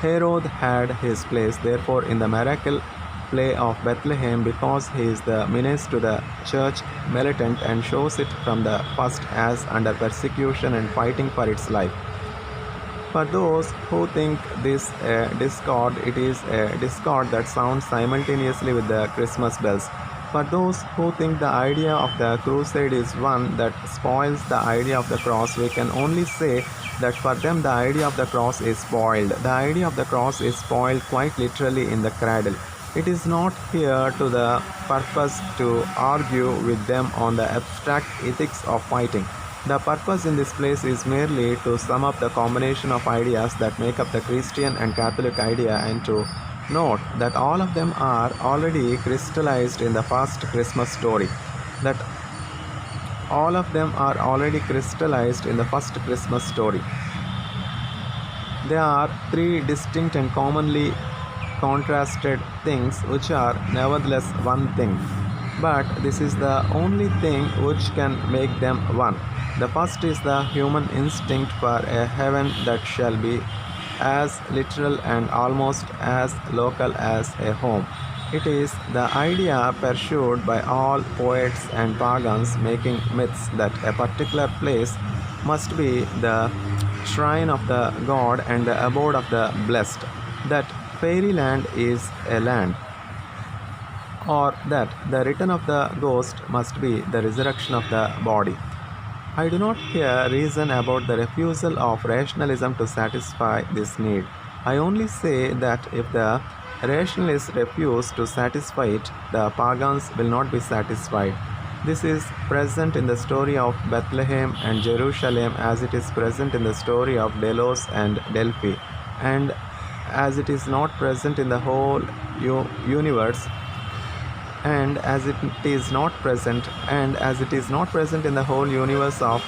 Herod had his place, therefore, in the miracle play of Bethlehem because he is the menace to the church militant and shows it from the first as under persecution and fighting for its life. For those who think this a discord, it is a discord that sounds simultaneously with the Christmas bells. For those who think the idea of the crusade is one that spoils the idea of the cross, we can only say that for them the idea of the cross is spoiled. The idea of the cross is spoiled quite literally in the cradle. It is not here to the purpose to argue with them on the abstract ethics of fighting. The purpose in this place is merely to sum up the combination of ideas that make up the Christian and Catholic idea, and to note that all of them are already crystallized in the first Christmas story. That all of them are already crystallized in the first Christmas story. There are three distinct and commonly contrasted things which are nevertheless one thing, but this is the only thing which can make them one. The first is the human instinct for a heaven that shall be as literal and almost as local as a home. It is the idea pursued by all poets and pagans making myths that a particular place must be the shrine of the god and the abode of the blessed, that fairyland is a land, or that the return of the ghost must be the resurrection of the body. I do not here reason about the refusal of rationalism to satisfy this need. I only say that if the rationalists refuse to satisfy it, the pagans will not be satisfied. This is present in the story of Bethlehem and Jerusalem, as it is present in the story of Delos and Delphi, and as it is not present in the whole universe, and as it is not present in the whole universe of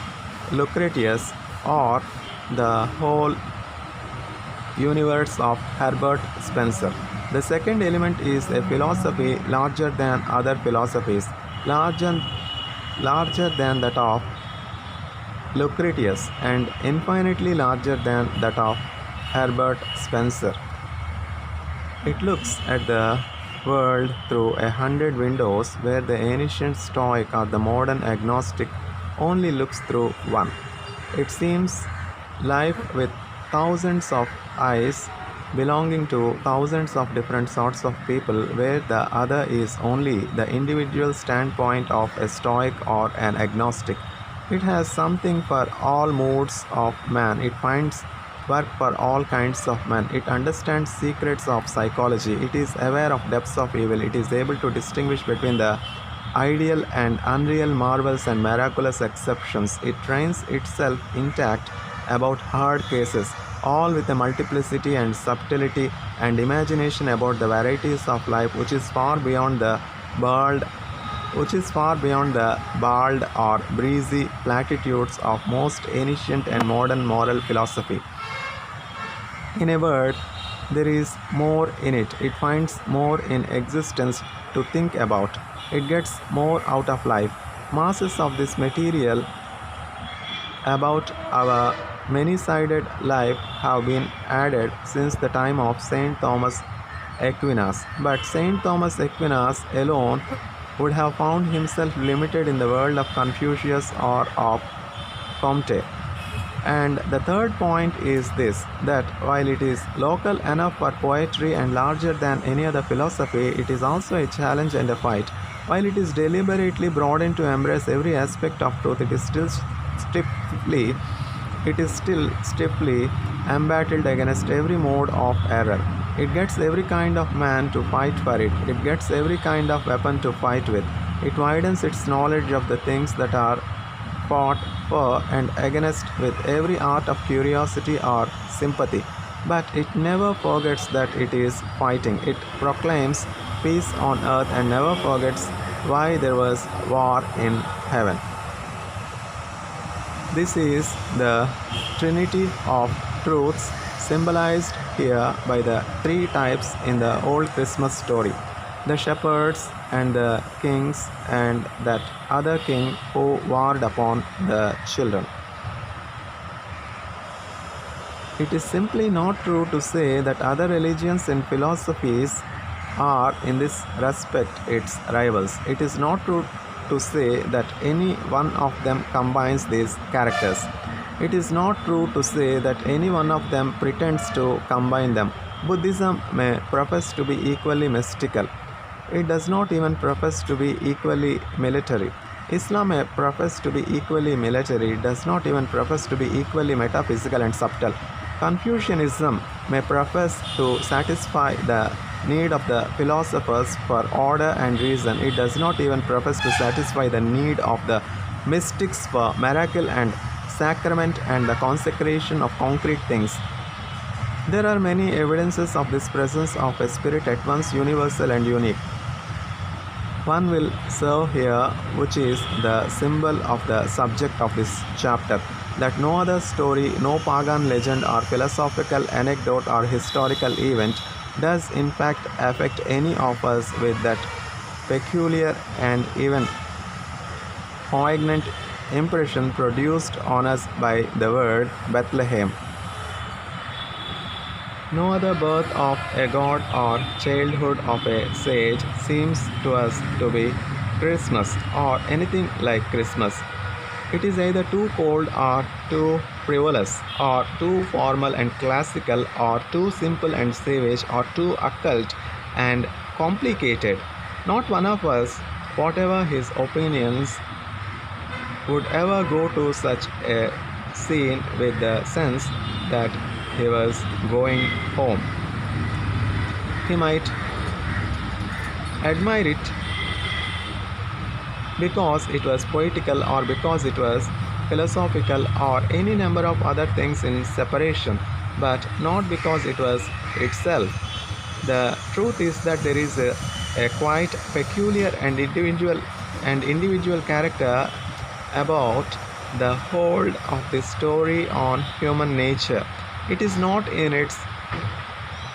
Lucretius, or the whole universe of Herbert Spencer. The second element is a philosophy larger than other philosophies, larger than that of Lucretius, and infinitely larger than that of Herbert Spencer. It looks at the world through 100 windows, where the ancient Stoic or the modern agnostic only looks through one. It seems life with thousands of eyes belonging to thousands of different sorts of people, where the other is only the individual standpoint of a Stoic or an agnostic. It has something for all moods of man. It finds work for all kinds of men. It understands secrets of psychology. It is aware of depths of evil. It is able to distinguish between the ideal and unreal marvels and miraculous exceptions. It trains itself intact about hard cases, all with a multiplicity and subtlety and imagination about the varieties of life which is far beyond the bald or breezy platitudes of most ancient and modern moral philosophy. In a word, there is more in it. It finds more in existence to think about. It gets more out of life. Masses of this material about our many-sided life have been added since the time of Saint Thomas Aquinas. But Saint Thomas Aquinas alone would have found himself limited in the world of Confucius or of Comte. And the third point is this, that while it is local enough for poetry and larger than any other philosophy, it is also a challenge and a fight. While it is deliberately broadened to embrace every aspect of truth, stiffly it is still stiffly embattled against every mode of error. It gets every kind of man to fight for it. It gets every kind of weapon to fight with. It widens its knowledge of the things that are fought for and against with every art of curiosity or sympathy. But it never forgets that it is fighting. It proclaims peace on earth and never forgets why there was war in heaven. This is the Trinity of Truths symbolized here by the three types in the old Christmas story: the shepherds and the kings and that other king who warred upon the children. It is simply not true to say that other religions and philosophies are in this respect its rivals. It is not true to say that any one of them combines these characters. It is not true to say that any one of them pretends to combine them. Buddhism may profess to be equally mystical. It does not even profess to be equally military. Islam may profess to be equally military. It does not even profess to be equally metaphysical and subtle. Confucianism may profess to satisfy the need of the philosophers for order and reason. It does not even profess to satisfy the need of the mystics for miracle and sacrament and the consecration of concrete things. There are many evidences of this presence of a spirit at once universal and unique. One will serve here, which is the symbol of the subject of this chapter, that no other story, no pagan legend or philosophical anecdote or historical event does in fact affect any of us with that peculiar and even poignant impression produced on us by the word Bethlehem. No other birth of a god or childhood of a sage seems to us to be Christmas or anything like Christmas. It is either too cold or too frivolous, or too formal and classical, or too simple and savage, or too occult and complicated. Not one of us, whatever his opinions, would ever go to such a scene with the sense that he was going home. He might admire it because it was poetical or because it was philosophical or any number of other things in separation, but not because it was itself. The truth is that there is a quite peculiar and individual character about the hold of this story on human nature. It is not in its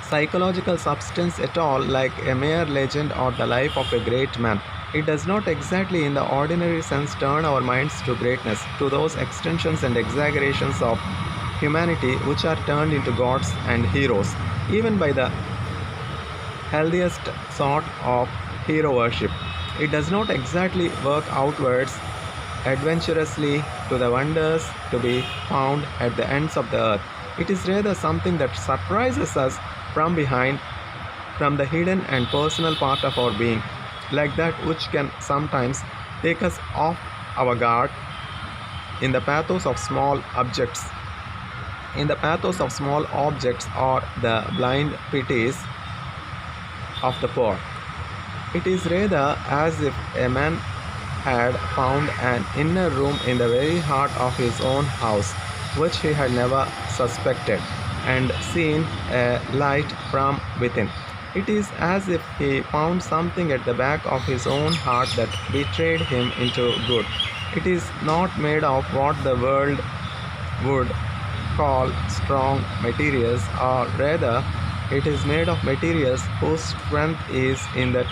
psychological substance at all like a mere legend or the life of a great man. It does not exactly in the ordinary sense turn our minds to greatness, to those extensions and exaggerations of humanity which are turned into gods and heroes, even by the healthiest sort of hero worship. It does not exactly work outwards adventurously to the wonders to be found at the ends of the earth. It is rather something that surprises us from behind, from the hidden and personal part of our being, like that which can sometimes take us off our guard in the pathos of small objects, or the blind pities of the poor. It is rather as if a man had found an inner room in the very heart of his own house, which he had never suspected, and seen a light from within. It is as if he found something at the back of his own heart that betrayed him into good. It is not made of what the world would call strong materials, or rather, it is made of materials whose strength is in that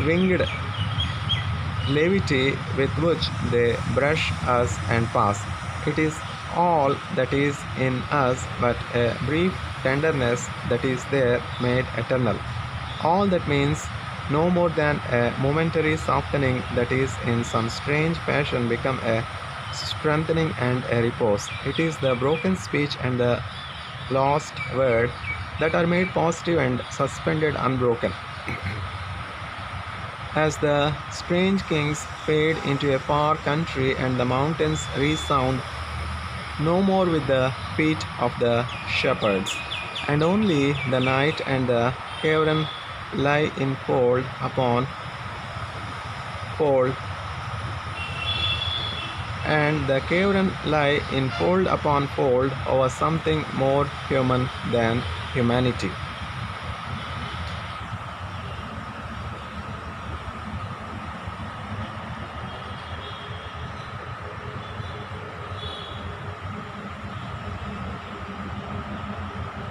winged levity with which they brush us and pass. It is all that is in us, but a brief tenderness that is there made eternal. All that means no more than a momentary softening that is in some strange fashion become a strengthening and a repose. It is the broken speech and the lost word that are made positive and suspended unbroken. As the strange kings fade into a far country and the mountains resound no more with the feet of the shepherds, and only the night and the cavern lie in fold upon fold, and the cavern lie in fold upon fold over something more human than humanity.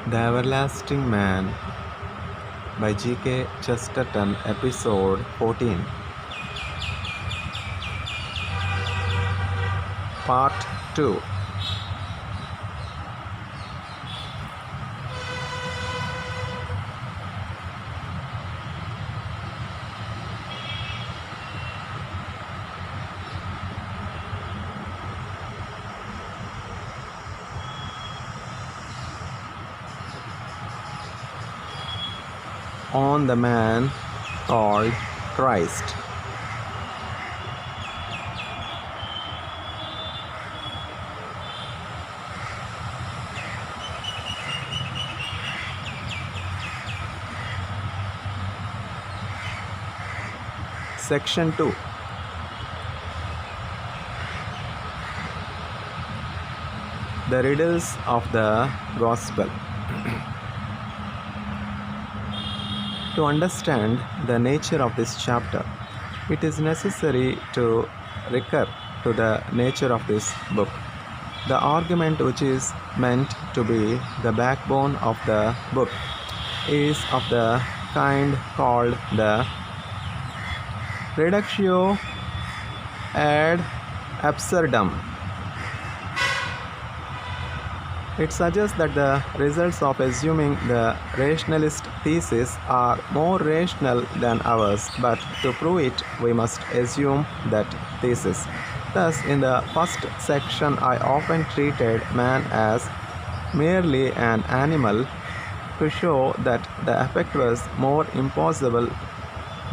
The Everlasting Man by K Chesterton, Episode 14. Part 2. On the man called Christ. Section 2. The riddles of the Gospel. To understand the nature of this chapter, it is necessary to recur to the nature of this book. The argument which is meant to be the backbone of the book is of the kind called the reductio ad absurdum. It suggests that the results of assuming the rationalist thesis are more rational than ours, but to prove it, we must assume that thesis. Thus, in the first section, I often treated man as merely an animal to show that the effect was more impossible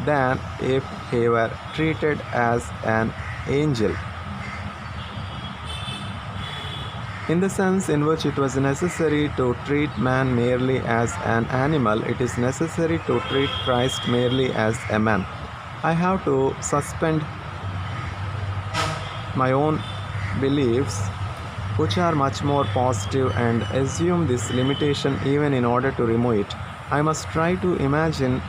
than if he were treated as an angel. In the sense in which it was necessary to treat man merely as an animal, it is necessary to treat Christ merely as a man. I have to suspend my own beliefs, which are much more positive, and assume this limitation even in order to remove it. I must try to imagine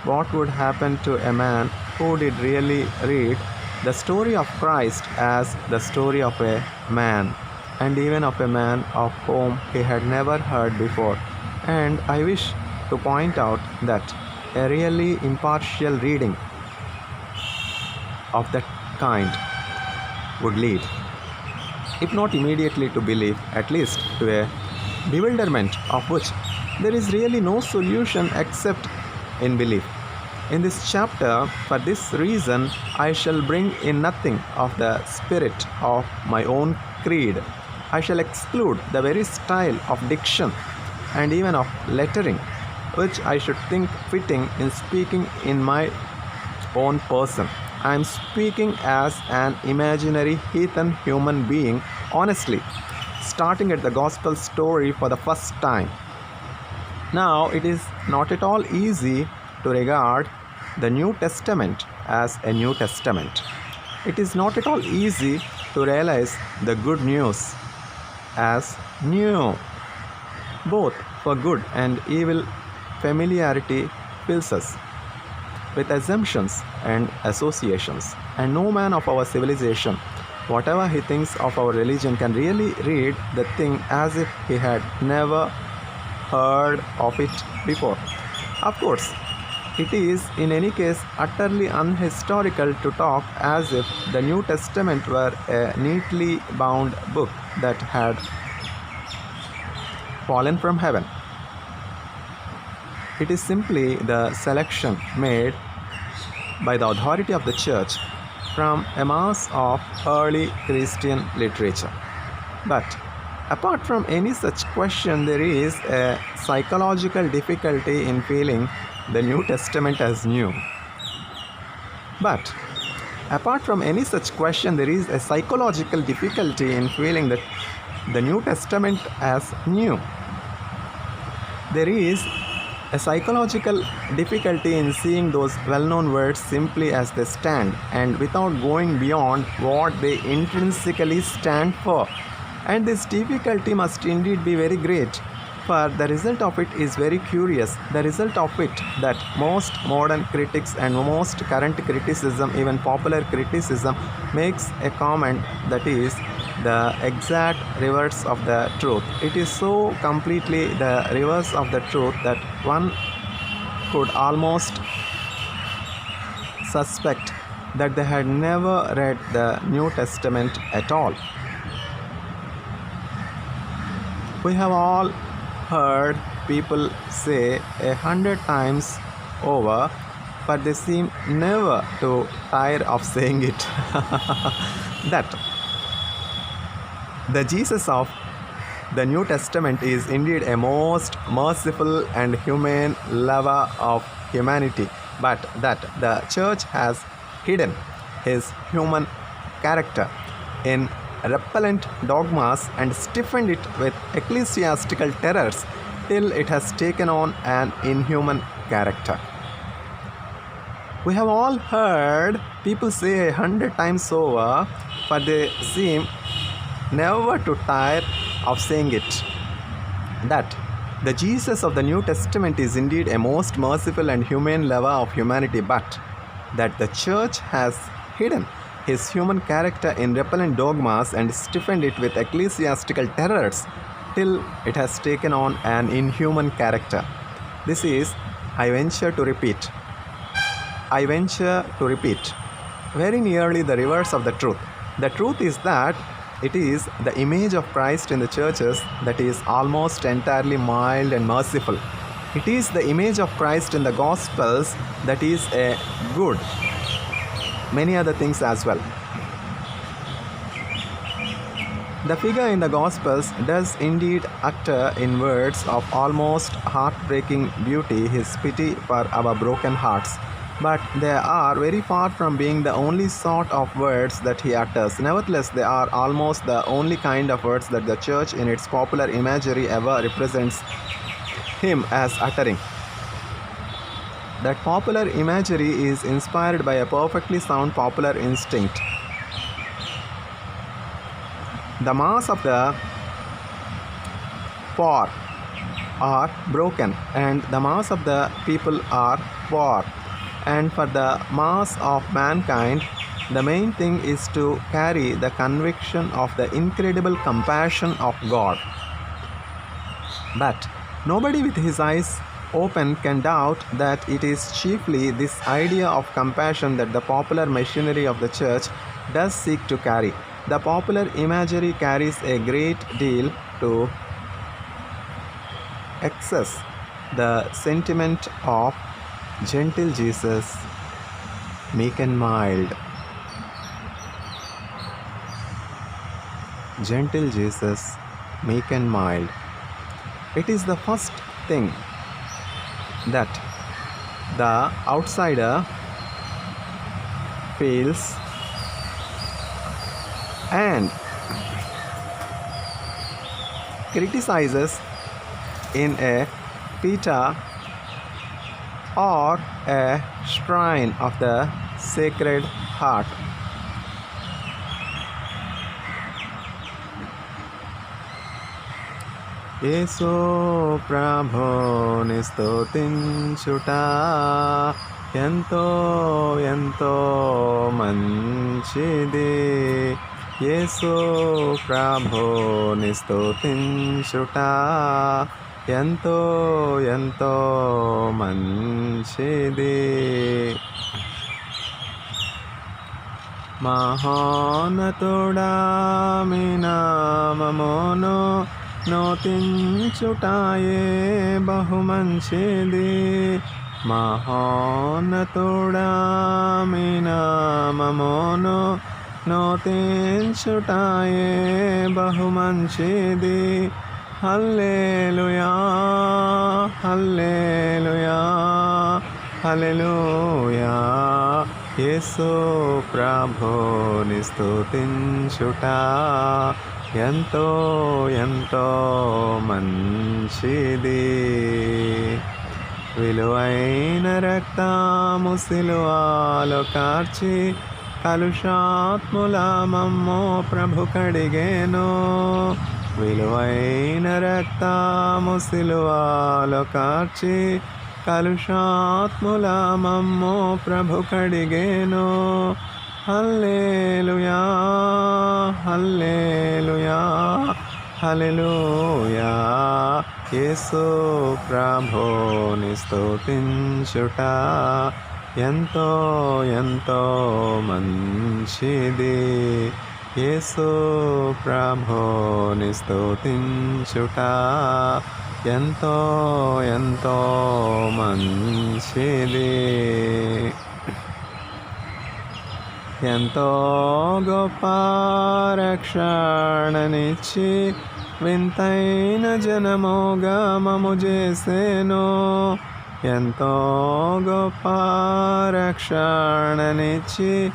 what would happen to a man who did really read the story of Christ as the story of a man, and even of a man of whom he had never heard before. And I wish to point out that a really impartial reading of that kind would lead, if not immediately to belief, at least to a bewilderment of which there is really no solution except in belief. In this chapter, for this reason, I shall bring in nothing of the spirit of my own creed. I shall exclude the very style of diction and even of lettering, which I should think fitting in speaking in my own person. I am speaking as an imaginary heathen human being, honestly, starting at the gospel story for the first time. Now, it is not at all easy to regard the New Testament as a New Testament. It is not at all easy to realize the good news as new. Both for good and evil, familiarity fills us with assumptions and associations, and no man of our civilization, whatever he thinks of our religion, can really read the thing as if he had never heard of it before. Of course, It is, in any case, utterly unhistorical to talk as if the New Testament were a neatly bound book that had fallen from heaven. It is simply the selection made by the authority of the Church from a mass of early Christian literature. But apart from any such question, there is a psychological difficulty in feeling the New Testament as new. But apart from any such question, there is a psychological difficulty in feeling that the New Testament as new. There is a psychological difficulty in seeing those well-known words simply as they stand and without going beyond what they intrinsically stand for. And this difficulty must indeed be very great, for the result of it is very curious. The result of it that most modern critics and most current criticism, even popular criticism, makes a comment that is the exact reverse of the truth. It is so completely the reverse of the truth that one could almost suspect that they had never read the New Testament at all. We have all heard people say 100 times over, but they seem never to tire of saying it, that the Jesus of the New Testament is indeed a most merciful and humane lover of humanity, but that the Church has hidden his human character in repellent dogmas and stiffened it with ecclesiastical terrors till it has taken on an inhuman character. We have all heard people say 100 times over, but they seem never to tire of saying it, that the Jesus of the New Testament is indeed a most merciful and humane lover of humanity, but that the Church has hidden his human character in repellent dogmas and stiffened it with ecclesiastical terrors till it has taken on an inhuman character. This is, I venture to repeat, very nearly the reverse of the truth. The truth is that it is the image of Christ in the churches that is almost entirely mild and merciful. It is the image of Christ in the Gospels that is a good, many other things as well. The figure in the Gospels does indeed utter in words of almost heartbreaking beauty his pity for our broken hearts, but they are very far from being the only sort of words that he utters. Nevertheless, they are almost the only kind of words that the Church in its popular imagery ever represents him as uttering. That popular imagery is inspired by a perfectly sound popular instinct. The mass of the poor are broken, and the mass of the people are poor. And for the mass of mankind, the main thing is to carry the conviction of the incredible compassion of God. But nobody with his eyes open can doubt that it is chiefly this idea of compassion that the popular machinery of the Church does seek to carry. The popular imagery carries a great deal to excess the sentiment of gentle Jesus, meek and mild. Gentle Jesus, meek and mild. It is the first thing that the outsider feels and criticizes in a pita or a shrine of the Sacred Heart. యేసు ప్రభుని స్తుతించుట ఎంతో ఎంతో మంచిది. యేసు ప్రభుని స్తుతించుట ఎంతో ఎంతో మంచిది. మంచిది. మహోన్నతుడా మీ నామమును నోతించుటాయే బహు మంచిది. మహోన్నతుడా మీ నామమును నోతించుటాయే బహు మంచిది. హల్లెలూయా హల్లెలూయా హల్లెలూయా. యేసు ప్రభుని స్తుతించుట ఎంతో ఎంతో మంచిది. విలువైన రక్తము సిలువలో కార్చి కలుషాత్ముల మమ్ము ప్రభు కడిగెను. విలువైన రక్తము సిలువలో కార్చి కలుషాత్ముల మమ్ము ప్రభు కడిగెను. హల్లెలూయా హల్లెలూయా హల్లెలూయా. యేసు ప్రభుని స్తుతించుట ఎంతో ఎంతో మంచిది. యేసు ప్రభుని స్తుతించుట ఎంతో ఎంతో మంచిది. ఎంతో గొప్ప రక్షణనిచ్చి వింతైన జనముగా మము చేసెను. ఎంతో గొప్ప రక్షణనిచ్చి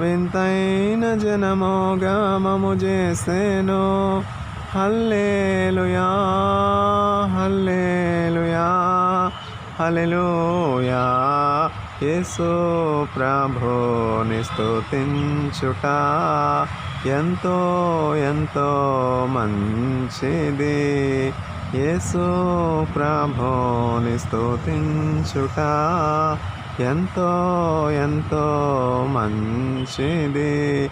వింతైన జనముగా మము చేసెను. హల్లెలూయా హల్లెలూయా హల్లెలూయా. యేసు ప్రభుని స్తుతించుట ఎంతో ఎంతో మంచిది. యేసు ప్రభుని స్తుతించుట ఎంతో ఎంతో మంచిది.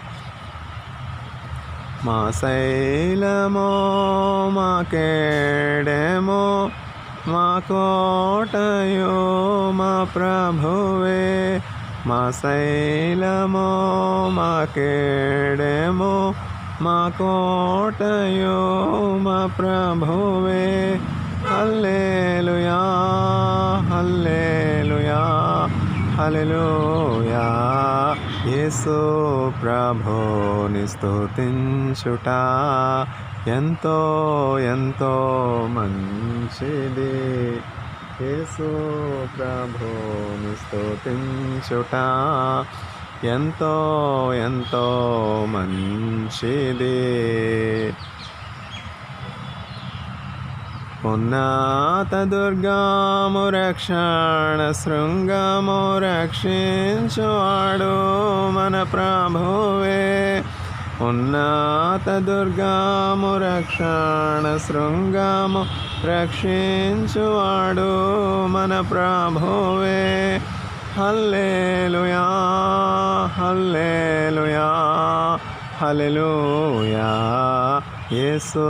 మా శైలమో మా కేడెమో మా కోటయో మా ప్రభువే. మా శైలమో మా కేడెమో మా కోటయో మా ప్రభువే. హల్లెలూయా హల్లెలూయా హల్లెలూయా. యేసు ప్రభుని స్తుతించుట ఎంతో ఎంతో మంచిది. యేసు ప్రభుని స్తుతించుట ఎంతో ఎంతో మంచిది. ఉన్నత దుర్గము రక్షణ శృంగము రక్షించువాడు మన ప్రభువే. ఉన్నత దుర్గము రక్షణ శృంగము రక్షించువాడు మన ప్రభువే. హల్లెలూయా హల్లెలూయా హల్లెలూయా. యేసు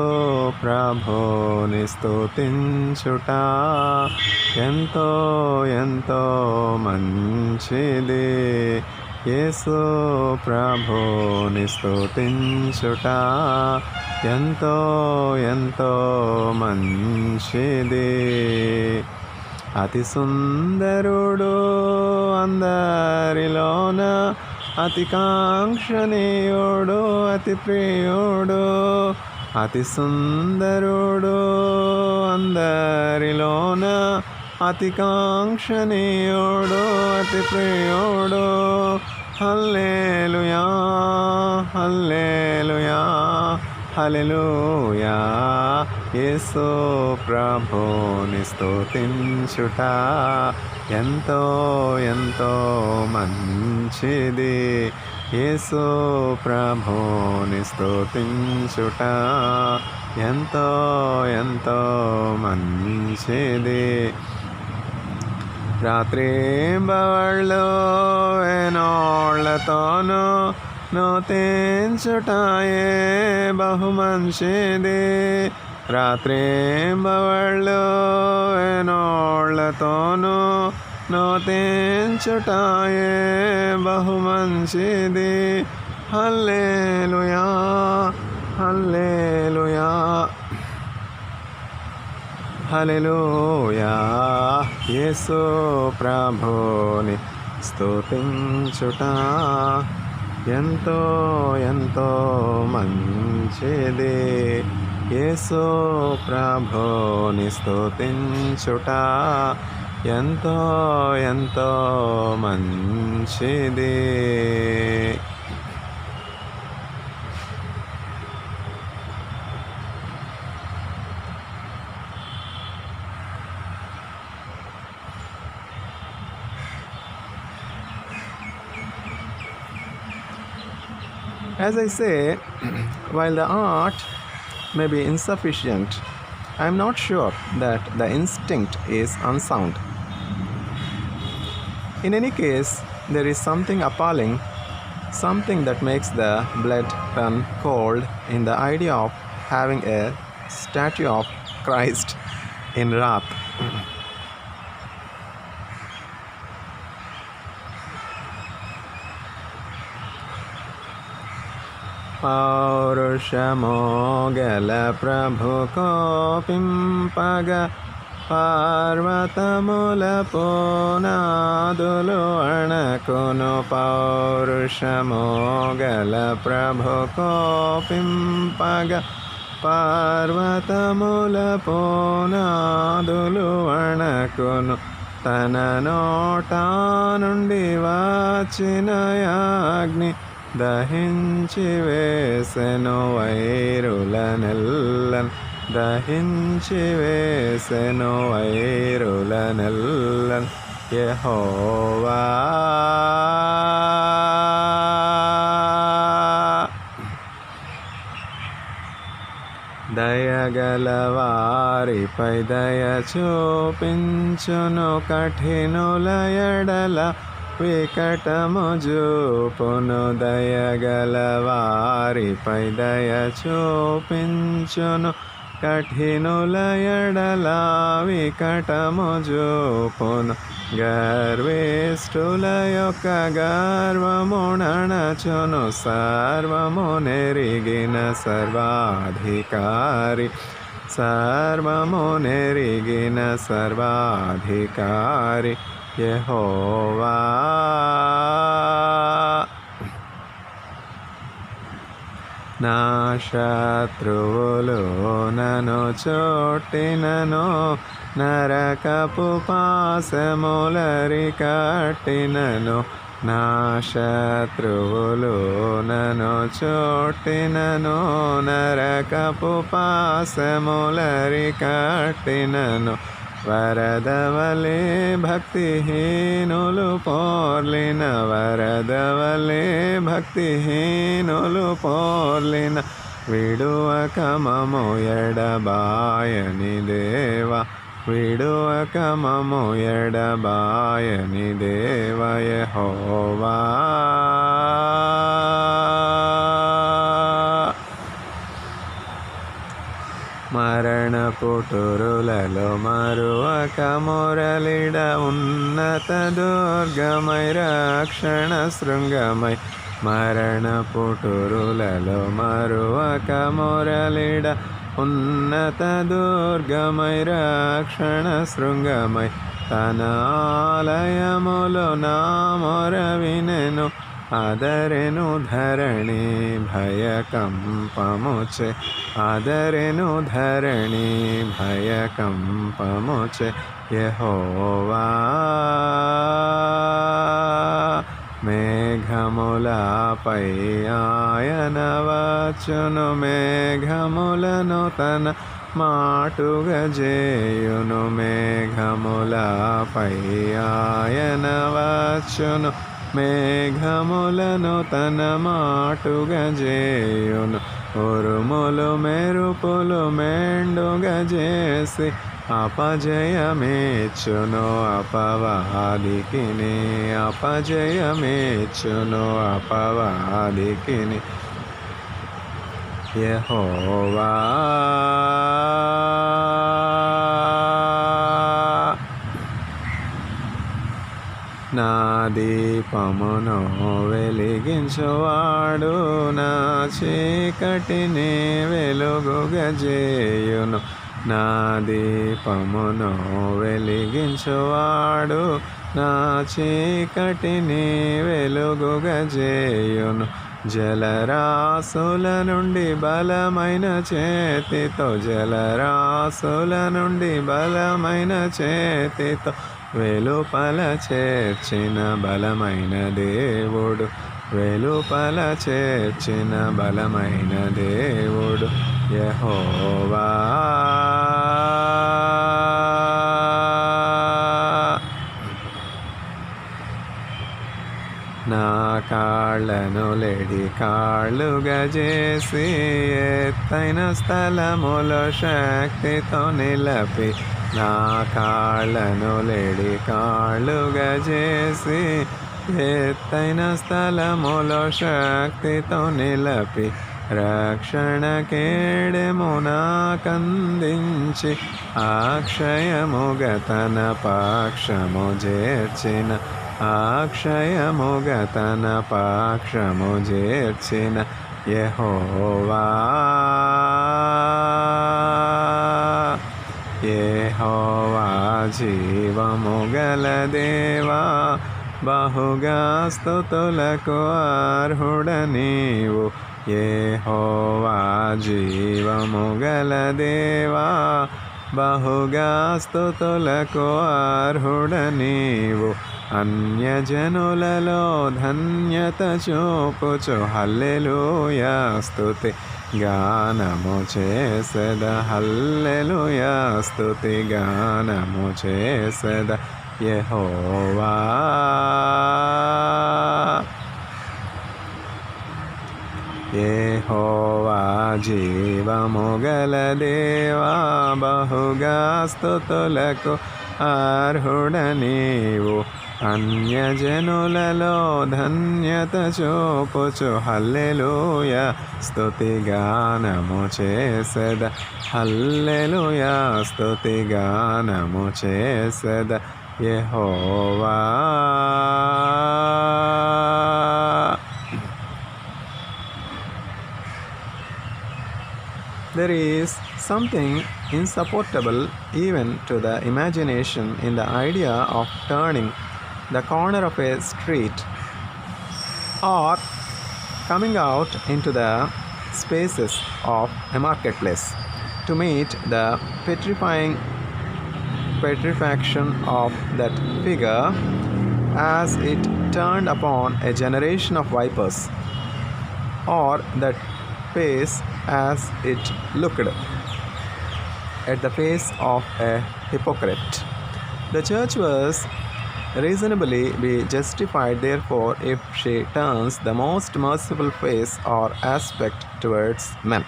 ప్రభుని స్తుతించుట ఎంతో ఎంతో మంచిది. యేసు ప్రభుని స్తుతించుట ఎంతో ఎంతో మంచిది. అతి సుందరుడు అందరిలోన అతి కాంక్షణీయుడు అతి ప్రియుడు. అతి సుందరుడు అందరిలోన అతి కాంక్షణీయుడు అతి ప్రియుడు. హల్లెలూయా హల్లెలూయా హల్లెలూయా. యేసు ప్రభుని స్తుతించుట ఎంతో ఎంతో మంచిది. యేసు ప్రభుని స్తుతించుట ఎంతో ఎంతో మంచిది. రాత్రింబవళ్ళు వేనోళ్ళతోనూ నూతించుటాయే బహు మంచిది. రాత్రింబవళ్ళు వేనోళ్ళతోనూ నోతించుటాయే బహు మంచిది. హల్లెలూయా హల్లెలూయా హల్లెలూయా. యేసు ప్రభుని స్తుతించుట ఎంతో ఎంతో మంచిది. యేసు ప్రభుని స్తుతించుట ఎంతో ఎంతో మంచిది. As I say, while the art may be insufficient, I am not sure that the instinct is unsound. In any case, there is something appalling, something that makes the blood run cold in the idea of having a statue of Christ in wrath. పౌరుషమో గల ప్రభు కోపింపగ పర్వతముల పునాదులు అణకును. పౌరుషమో గల ప్రభు కోపింపగ పర్వతముల పునాదులు అణకును. తన నోట నుండి వచ్చిన అగ్ని దహించి వేసెను వైరులనెల్లన్. దహించి వేసెను వైరులనెల్లన్. యెహోవా దయగల వారిపై దయ చూపించును. కఠినుల ఎడల వికటము చూపును. దయగల వారిపై దయ చూపించును. కఠినుల ఎడల వికటము చూపును. గర్విష్ఠుల యొక్క గర్వమునణచును. సర్వము నెరిగిన సర్వాధికారి. సర్వము నెరిగిన సర్వాధికారి యెహోవా. నా శత్రువులు నన్ను చోటినను. నరకపు పాశములరి కట్టినను. నా శత్రువులు నన్ను చోటినను. నరకపు పాశములరి కట్టినను. వరదవలే భక్తిహీనులు పోర్లిన. వరదవలే భక్తిహీనులు పోర్లిన. విడువక మము ఎడబాయని దేవా. విడువక మము ఎడబాయని దేవ యెహోవా. మరణ పుటురులలో మరువక మురళిడ. ఉన్నత దుర్గమై రక్షణ శృంగమై. మరణ పుటురులలో మరువక మురళిడ. ఉన్నత దుర్గమై రక్షణ శృంగమై. తన ఆలయములో నా మొర వినెను. ఆదరెను ధరణి భయకంపముచే. ఆదరెను ధరణి భయకంపముచే యెహోవా. మేఘములపై ఆయన వచ్చును. మేఘములను తన మాటుగా చేయును. మేఘములపై ఆయన వచ్చును. మేఘములను తన మాటుగా చేయును. ఉరుములు మెరుపులు మెండుగా చేసి అపజయమేచ్చును అపవాదికిని. అపజయమేచ్చును అపవాదికిని యెహోవా. నా దీపమును వెలిగించువాడు నా చీకటిని వెలుగుగజేయును. నా దీపమును వెలిగించువాడు నా చీకటిని వెలుగుగజేయును. జలరాశుల నుండి బలమైన చేతితో, జలరాశుల నుండి బలమైన చేతితో వెలుపల చేర్చిన బలమైన దేవుడు, వెలుపల చేర్చిన బలమైన దేవుడు యెహోవా. నా కాళ్ళను లెడి కాళ్ళుగా చేసి ఎత్తైన స్థలములో శక్తితో నిలపి, నా కాళ్ళను లెడి కాళ్ళుగా చేసి ఎత్తైన స్థలములో శక్తితో నిలపి, రక్షణ కేడెము నాకందించి అక్షయముగా తన పక్షము చేర్చిన, అక్షయముగా తన పక్షము చేర్చిన యెహోవా. యెహోవా జీవము గల దేవా, బహుగా స్తుతులకు అర్హుడ నీవు. యెహోవా జీవము గల దేవా, బహుగా స్తుతులకు అర్హుడ నీవు. అన్యజనులలో ధన్యత చూపుచు హల్లెలూయా స్తుతి గానము చేసెద, హల్లెలూయా స్తుతి గానము చేసెద యెహోవా. యెహోవా జీవము గల దేవా, బహుగా స్తుతులకు అర్హుడ నీవు. అన్యజనులలో ధన్యత చూపుచు హల్లెలూయా స్తుతి గానము చేసెద, హల్లెలూయా స్తుతి గానము చేసెద యెహోవా. There is something insupportable even to the imagination in the idea of turning the corner of a street or coming out into the spaces of a marketplace to meet the petrifaction of that figure as it turned upon a generation of vipers, or that face as it looked at the face of a hypocrite. The church was reasonably be justified therefore if she turns the most merciful face or aspect towards men.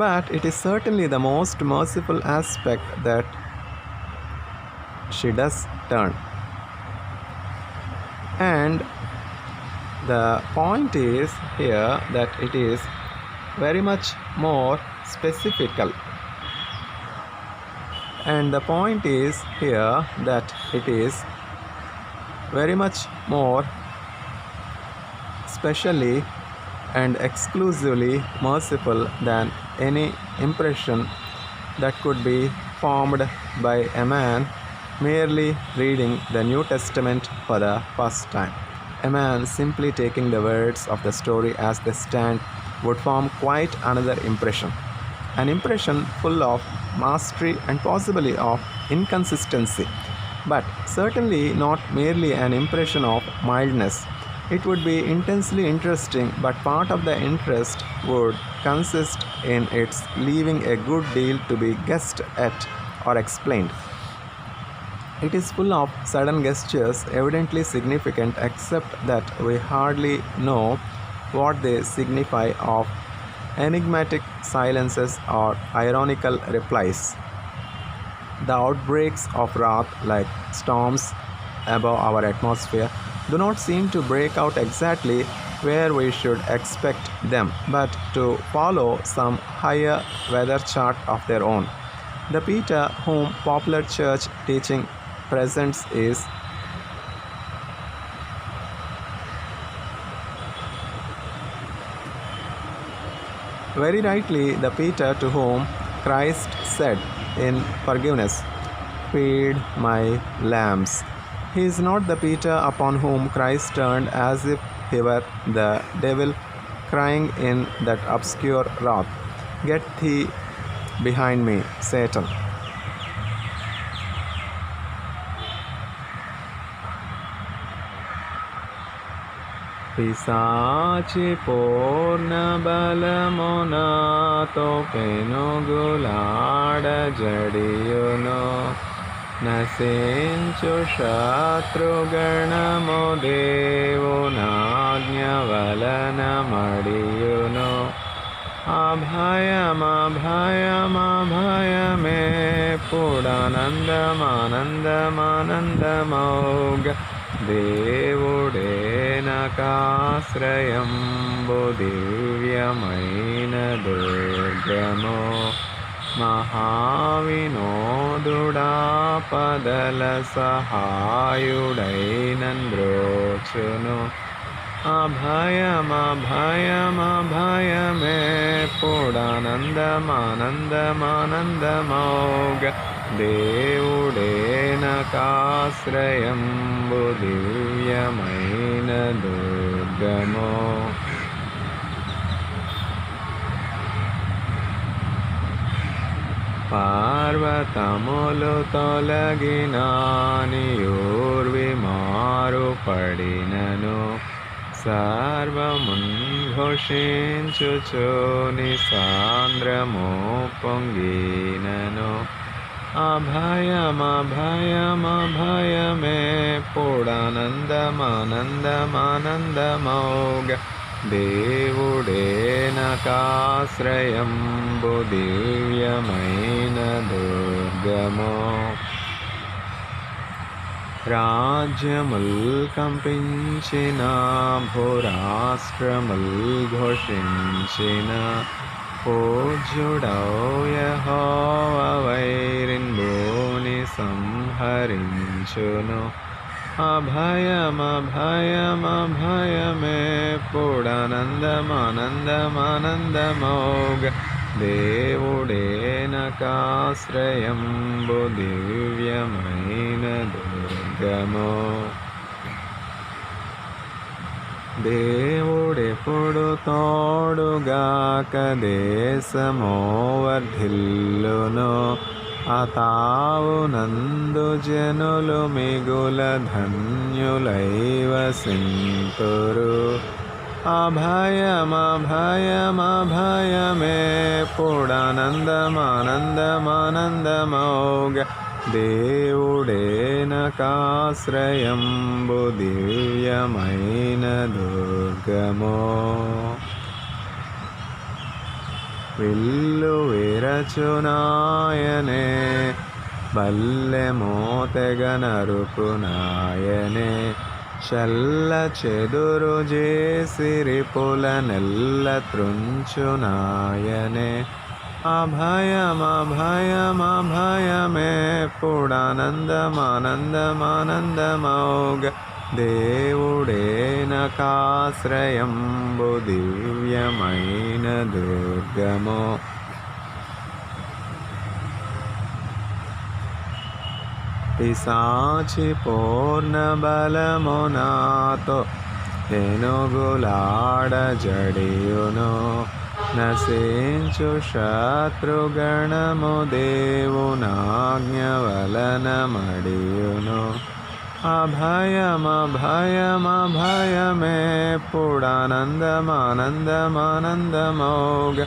But it is certainly the most merciful aspect that she does turn. And the point is here that it is very much more specifical. And the point is here that it is very much more specially and exclusively merciful than any impression that could be formed by a man merely reading the New Testament for the first time. A man simply taking the words of the story as they stand would form quite another impression. An impression full of mastery and possibly of inconsistency, but certainly not merely an impression of mildness. It would be intensely interesting, but part of the interest would consist in its leaving a good deal to be guessed at or explained. It is full of sudden gestures, evidently significant, except that we hardly know what they signify, of enigmatic silences or ironical replies. The outbreaks of wrath, like storms above our atmosphere, do not seem to break out exactly where we should expect them, but to follow some higher weather chart of their own. The Peter whom popular church teaching presents is Very rightly, the Peter to whom Christ said in forgiveness, "Feed my lambs." He is not the Peter upon whom Christ turned as if he were the devil crying in that obscure wrath, "Get thee behind me, Satan." పిశాచి పూర్ణ బలమునాతో పెనుగులాడ జడియును నశించు శత్రుగణము దేవునాజ్ఞ వలన మడియును అభయమే పుడానందమానందమానందమౌగ దేవుడే నకాశ్రయంబు దివ్యమైన దుర్గము మహావినోదుడాపదల సహాయుడైనంద్రోచును అభయమే పుడానందమానందమానందమౌగ దేవుడే నకాశ్రయంబు దివ్యమైన దుర్గము పర్వతములు తొలగినానియూర్వి మారుపడినను సర్వమున్ ఘోషించుచోని సాంద్రము పొంగినను అభయమే పుడానందమానందమానందమౌగ దేవుడే నకాశ్రయంబు దివ్యమైన దుర్గము రాజ్యముల్ కంపించిన భూరాష్ట్రముల్ ఘోషించిన పూజ్యుడౌ యెహోవ వైరింబోని సంహరించును అభయమే పుడానందమానందమానందమౌగ దేవుడే నకాశ్రయంబు దివ్యమైన దుర్గము దేవుడెప్పుడు తోడుగాక దేశమో వర్ధిల్లును అతావునందు జనులు మిగుల ధన్యులైవ సింతురు అభయమే పుడానందమానందమానందమౌగ దేవుడే నకాశ్రయంబు దివ్యమైన దుర్గము విల్లు విరచునాయనే బల్లెమో తెగ నరుకునాయనే చల్ల చెదురు చేసిరిపుల నెల్ల త్రుంచునాయనే అభయమే పుడానందమానందమానందమౌగ దేవుడే నకాశ్రయంబు దివ్యమైన దుర్గము పిశాచి పూర్ణ బలమునాతో పెనుగులాడ జడియును నశించు శత్రుగణము దేవునాజ్ఞ వలన మడియును అభయమే పుడానందమానందమానందమౌగ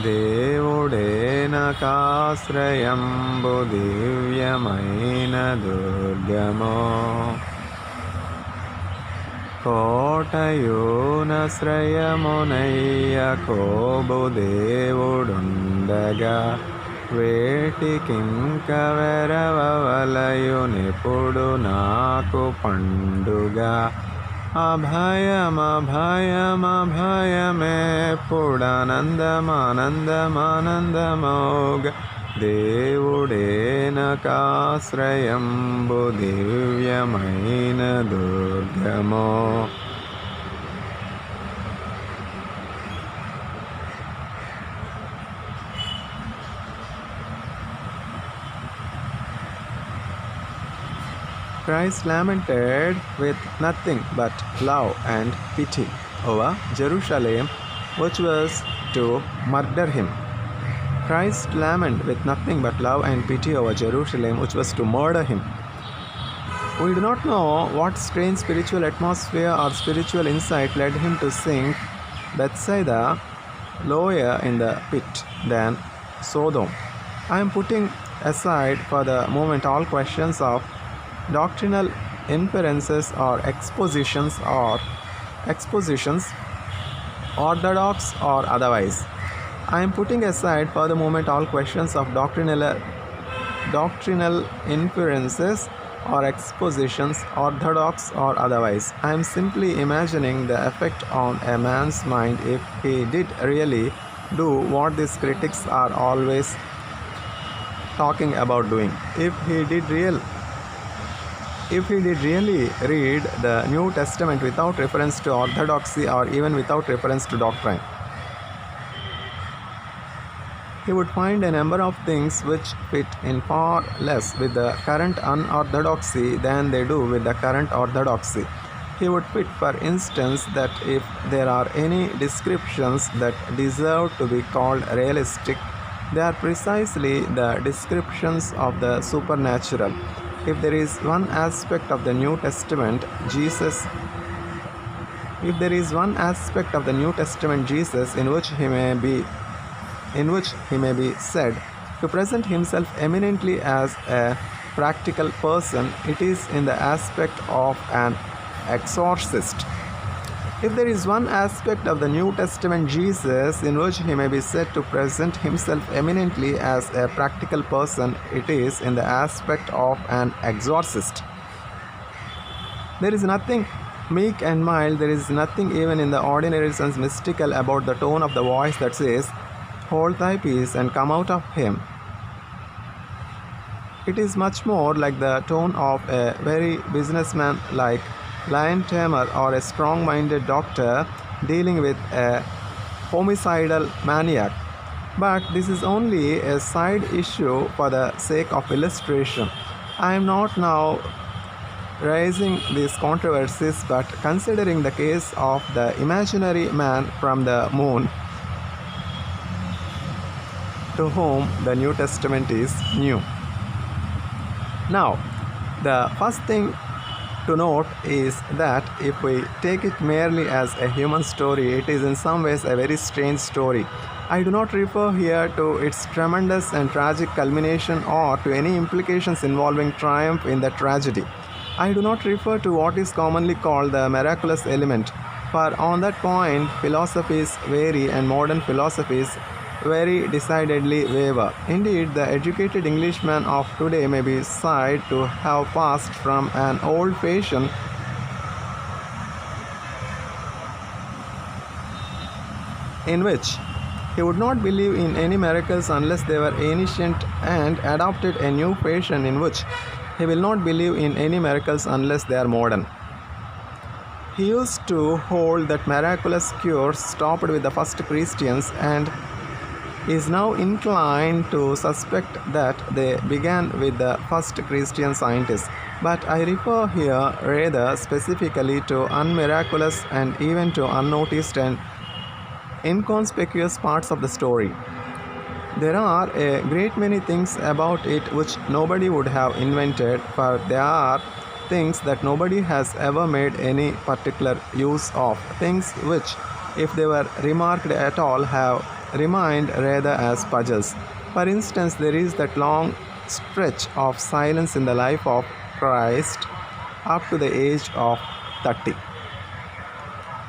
దేవుడే నకాశ్రయంబు దివ్యమైన దుర్గము కోటయునశ్రయమునయ్య కోబు దేవుడుండగా వేటికింక వెరవలయునెప్పుడు నాకు పండుగ అభయమే పుడానందమానందమానందమౌగ దేవుడే నకాశ్రయంబు దివ్యమైన దుర్గము Christ lamented with nothing but love and pity over Jerusalem, which was to murder him. Christ lamented with nothing but love and pity over Jerusalem, which was to murder him. We do not know what strange spiritual atmosphere or spiritual insight led him to sink Bethsaida lower in the pit than Sodom. I am putting aside for the moment all questions of doctrinal inferences or expositions, orthodox or otherwise. I am putting aside for the moment all questions of doctrinal inferences or expositions, orthodox or otherwise. I am simply imagining the effect on a man's mind if he did really do what these critics are always talking about doing. If he did really read the New Testament without reference to orthodoxy or even without reference to doctrine, he would find a number of things which fit in far less with the current unorthodoxy than they do with the current orthodoxy. He would fit, for instance, that if there are any descriptions that deserve to be called realistic, they are precisely the descriptions of the supernatural. If there is one aspect of the New Testament Jesus in which he may be said to present himself eminently as a practical person, it is in the aspect of an exorcist. If there is one aspect of the New Testament Jesus in which he may be said to present himself eminently as a practical person, it is in the aspect of an exorcist. There is nothing meek and mild, there is nothing even in the ordinary sense mystical about the tone of the voice that says, "Hold thy peace and come out of him." It is much more like the tone of a very businessman like lion tamer or a strong-minded doctor dealing with a homicidal maniac. But this is only a side issue for the sake of illustration. I am not now raising these controversies, but considering the case of the imaginary man from the moon to whom the New Testament is new. Now, the first thing to note is that if we take it merely as a human story, it is in some ways a very strange story. I do not refer here to its tremendous and tragic culmination or to any implications involving triumph in the tragedy. I do not refer to what is commonly called the miraculous element, for on that point philosophies vary and modern philosophies very decidedly waver. Indeed, the educated Englishman of today may be said to have passed from an old-fashioned in which he would not believe in any miracles unless they were ancient, and adopted a new fashion in which he will not believe in any miracles unless they are modern. He used to hold that miraculous cures stopped with the first Christians, and is now inclined to suspect that they began with the first Christian scientists. But I refer here rather specifically to unmiraculous and even to unnoticed and inconspicuous parts of the story. There are a great many things about it which nobody would have invented, for there are things that nobody has ever made any particular use of, things which, if they were remarked at all, have remained rather as puzzles. For instance, there is that long stretch of silence in the life of Christ up to the age of 30.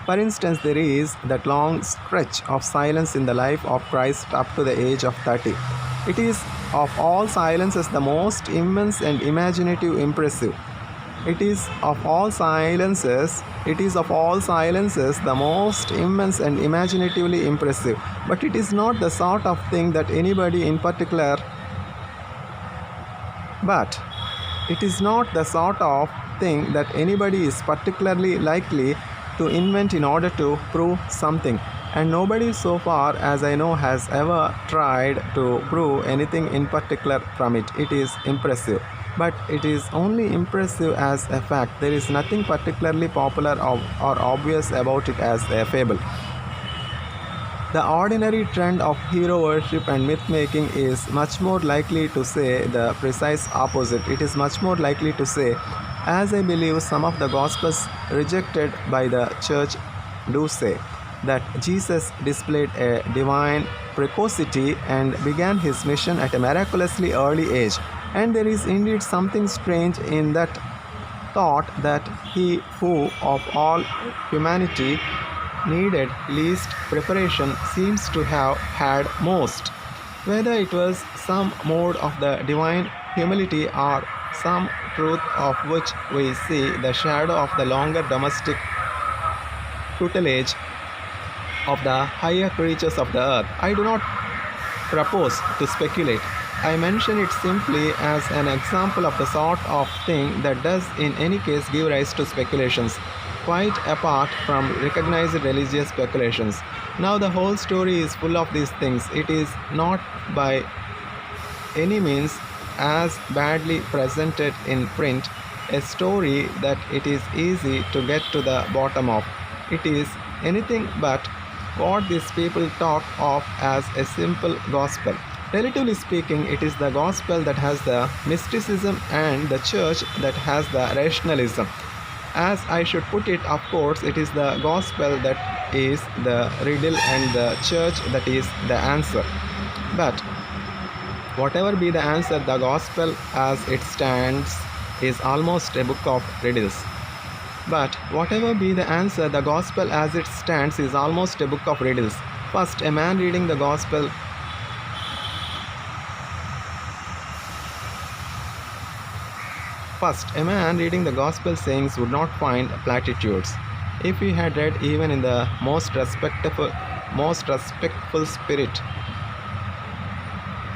For instance, there is that long stretch of silence in the life of Christ up to the age of 30. It is of all silences the most immense and imaginative impressive. It is of all silences the most immense and imaginatively impressive. But it is not the sort of thing that anybody is particularly likely to invent in order to prove something, and nobody so far as I know has ever tried to prove anything in particular from it. It is impressive. but it is only impressive as a fact. There is nothing particularly popular or obvious about it as a fable. The ordinary trend of hero worship and myth making is much more likely to say the precise opposite. It is much more likely to say, as I believe some of the Gospels rejected by the church do say, that Jesus displayed a divine precocity and began his mission at a miraculously early age. And there is indeed something strange in that thought, that he who of all humanity needed least preparation seems to have had most. Whether it was some mode of the divine humility or some truth of which we see the shadow of the longer domestic tutelage of the higher creatures of the earth, I do not propose to speculate. I mention it simply as an example of the sort of thing that does in any case give rise to speculations, quite apart from recognized religious speculations. Now the whole story is full of these things. It is not by any means as badly presented in print a story that it is easy to get to the bottom of. It is anything but what these people talk of as a simple gospel. Relatively speaking, it is the gospel that has the mysticism and the church that has the rationalism. As I should put it, of course, it is the gospel that is the riddle and the church that is the answer. But whatever be the answer, the gospel as it stands is almost a book of riddles. But whatever be the answer, the gospel as it stands is almost a book of riddles. First, a man reading the gospel sayings would not find platitudes. If he had read even in the most respectful spirit,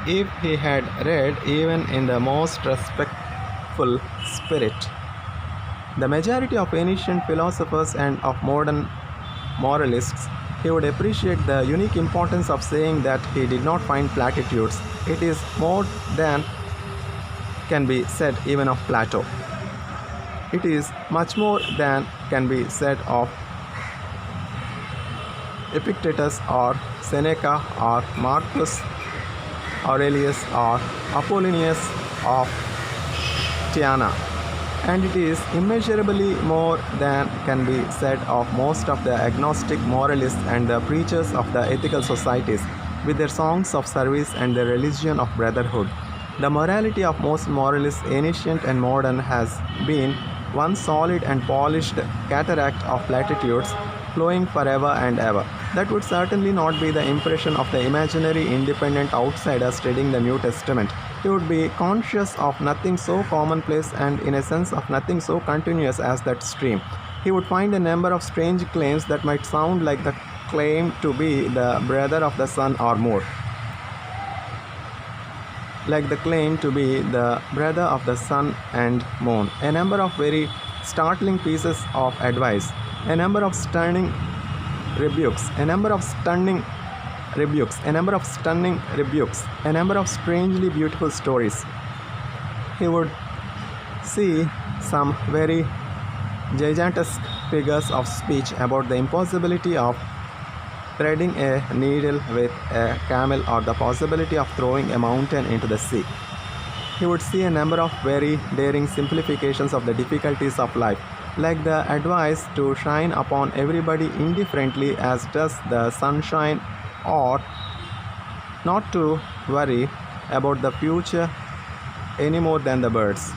if he had read even in the most respectful spirit, the majority of ancient philosophers and of modern moralists, he would appreciate the unique importance of saying that he did not find platitudes. It is more than can be said even of Plato. It is much more than can be said of Epictetus or Seneca or Marcus Aurelius or Apollonius of Tyana. And it is immeasurably more than can be said of most of the agnostic moralists and the preachers of the ethical societies, with their songs of service and their religion of brotherhood. The morality of most moralists, ancient and modern, has been one solid and polished cataract of platitudes flowing forever and ever. That would certainly not be the impression of the imaginary independent outsider studying the New Testament. He would be conscious of nothing so commonplace and, in a sense, of nothing so continuous as that stream. He would find a number of strange claims that might sound like the claim to be the brother of the sun or more, like the claim to be the brother of the sun and moon, a number of very startling pieces of advice, a number of stunning rebukes, a number of strangely beautiful stories. He would see some very gigantesque figures of speech about the impossibility of threading a needle with a camel or the possibility of throwing a mountain into the sea. He would see a number of very daring simplifications of the difficulties of life, like the advice to shine upon everybody indifferently as does the sunshine, or not to worry about the future any more than the birds.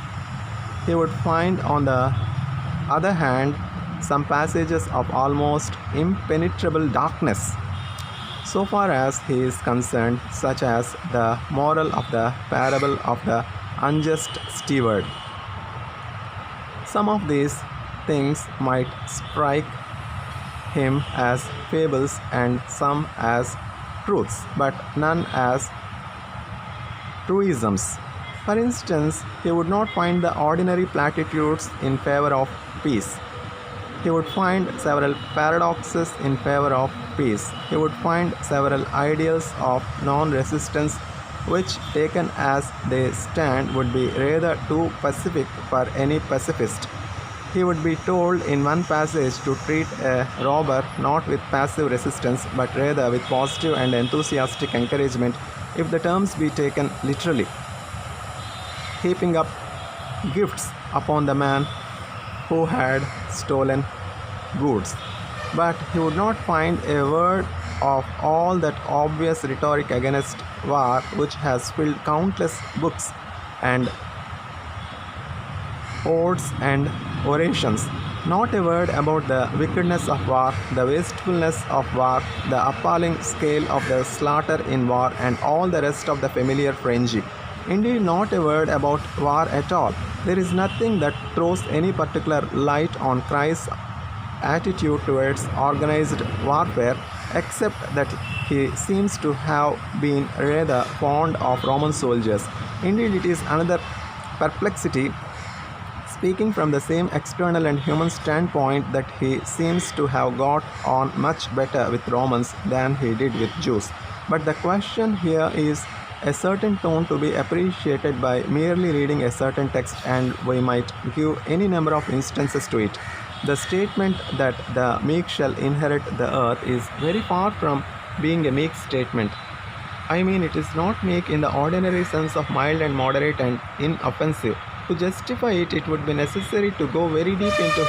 He would find, on the other hand, some passages of almost impenetrable darkness so far as he is concerned, such as the moral of the parable of the unjust steward. Some of these things might strike him as fables and some as truths, but none as truisms. For instance, he would not find the ordinary platitudes in favor of peace. He would find several paradoxes in favor of peace. He would find several ideals of non-resistance which, taken as they stand, would be rather too pacific for any pacifist. He would be told in one passage to treat a robber not with passive resistance but rather with positive and enthusiastic encouragement if the terms be taken literally, heaping up gifts upon the man who had stolen goods. But he would not find a word of all that obvious rhetoric against war which has filled countless books and odes and orations. Not a word about the wickedness of war, the wastefulness of war, the appalling scale of the slaughter in war, and all the rest of the familiar frenzy. Indeed, not a word about war at all. There is nothing that throws any particular light on Christ's attitude towards organized warfare, except that he seems to have been rather fond of Roman soldiers. Indeed, it is another perplexity, speaking from the same external and human standpoint, that he seems to have got on much better with Romans than he did with Jews. But the question here is a certain tone to be appreciated by merely reading a certain text, and we might give any number of instances to it. The statement that the meek shall inherit the earth is very far from being a meek statement. I mean, it is not meek in the ordinary sense of mild and moderate and inoffensive. To justify it, it would be necessary to go very deep into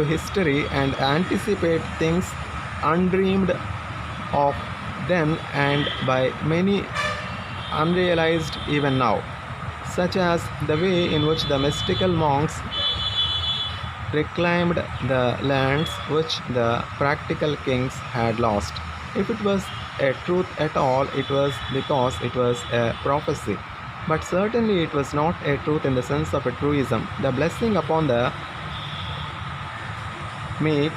history and anticipate things undreamed of then and by many unrealized even now, such as the way in which the mystical monks reclaimed the lands which the practical kings had lost. If it was a truth at all, it was because it was a prophecy. But certainly it was not a truth in the sense of a truism. The blessing upon the meek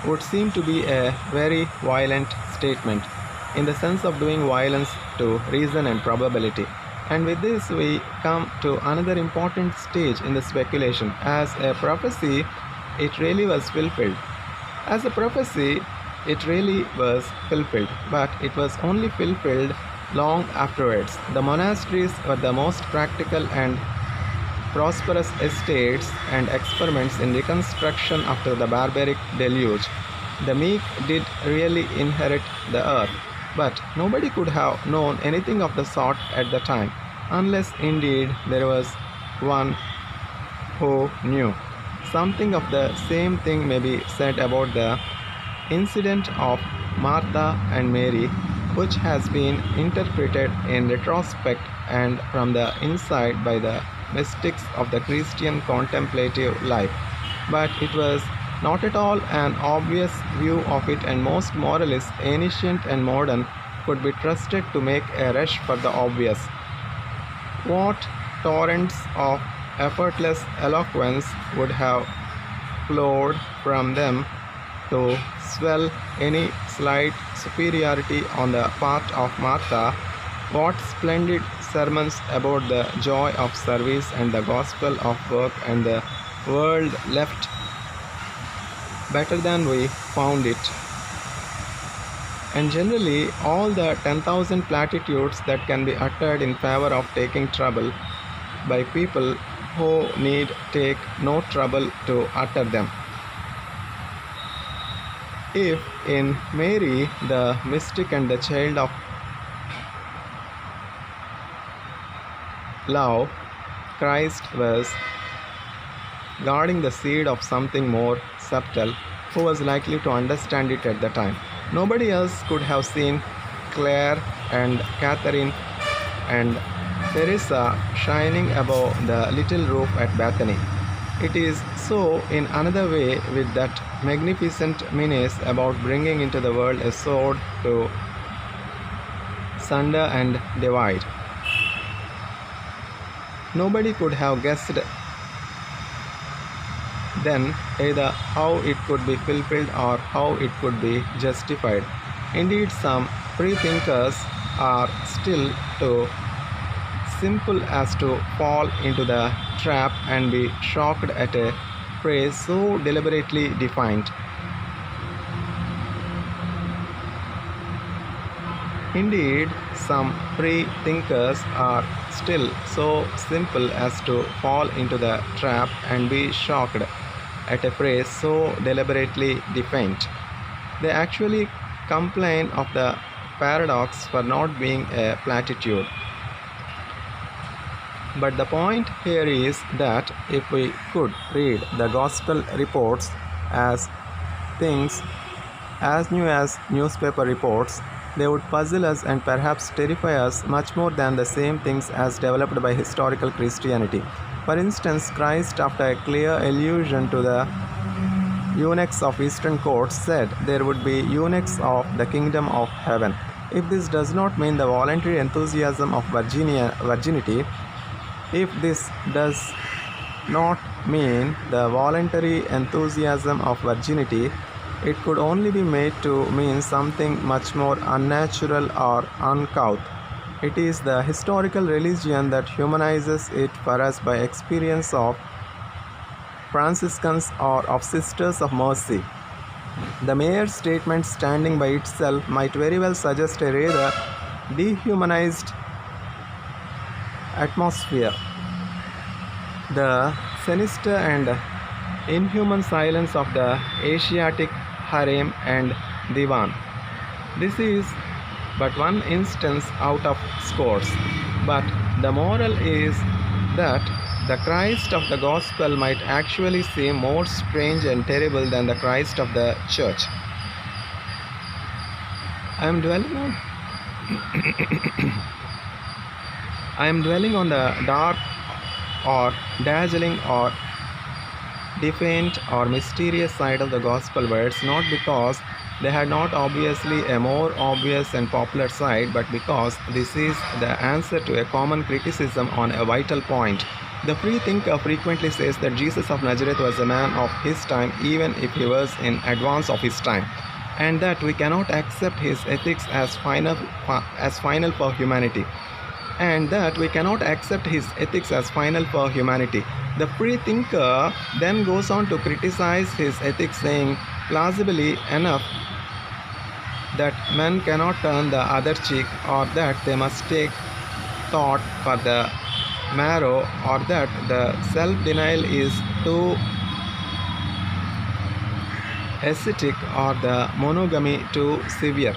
would seem to be a very violent statement, in the sense of doing violence to reason and probability. And with this we come to another important stage in the speculation. As a prophecy, it really was fulfilled. As a prophecy, it really was fulfilled, but it was only fulfilled long afterwards. The monasteries were the most practical and prosperous estates and experiments in reconstruction after the barbaric deluge. The meek did really inherit the earth, but nobody could have known anything of the sort at the time, unless indeed there was one who knew. Something of the same thing may be said about the incident of Martha and Mary, which has been interpreted in retrospect and from the inside by the mystics of the Christian contemplative life. But it was not at all an obvious view of it, and most moralists, ancient and modern, could be trusted to make a rush for the obvious. What torrents of effortless eloquence would have flowed from them to swell any slight superiority on the part of Martha. What splendid sermons about the joy of service and the gospel of work and the world left better than we found it. And generally, all the 10,000 platitudes that can be uttered in favor of taking trouble by people who need take no trouble to utter them. If in Mary, the mystic and the child of love, Christ was guarding the seed of something more subtle, who was likely to understand it at the time. Nobody else could have seen Claire and Catherine and Teresa shining above the little roof at Bethany. It is so in another way with that magnificent menace about bringing into the world a sword to sunder and divide. Nobody could have guessed then either how it could be fulfilled or how it could be justified. Indeed, some freethinkers are still too simple as to fall into the trap and be shocked at a phrase so deliberately defined. Indeed, some free thinkers are still so simple as to fall into the trap and be shocked at a phrase so deliberately defiant. They actually complain of the paradox for not being a platitude. But the point here is that if we could read the gospel reports as things as new as newspaper reports, they would puzzle us and perhaps terrify us much more than the same things as developed by historical Christianity. For instance, Christ, after a clear allusion to the eunuchs of eastern courts, said there would be eunuchs of the kingdom of heaven. If this does not mean the voluntary enthusiasm of virginity, if this does not mean the voluntary enthusiasm of virginity, it could only be made to mean something much more unnatural or uncouth. It is the historical religion that humanizes it for us by experience of Franciscans or of Sisters of Mercy. The mayor's statement standing by itself might very well suggest a rather dehumanized atmosphere. The sinister and inhuman silence of the Asiatic harem and divan. This is but one instance out of scores, but the moral is that the Christ of the gospel might actually seem more strange and terrible than the Christ of the church. I am dwelling on the dark or dazzling or defiant or mysterious side of the gospel words, not because they had not obviously a more obvious and popular side, but because this is the answer to a common criticism on a vital point. The free thinker frequently says that Jesus of Nazareth was a man of his time, even if he was in advance of his time, and that we cannot accept his ethics as final for humanity. The free thinker then goes on to criticize his ethics, saying, plausibly enough, that men cannot turn the other cheek, or that they must take thought for the marrow, or that the self-denial is too ascetic, or the monogamy too severe.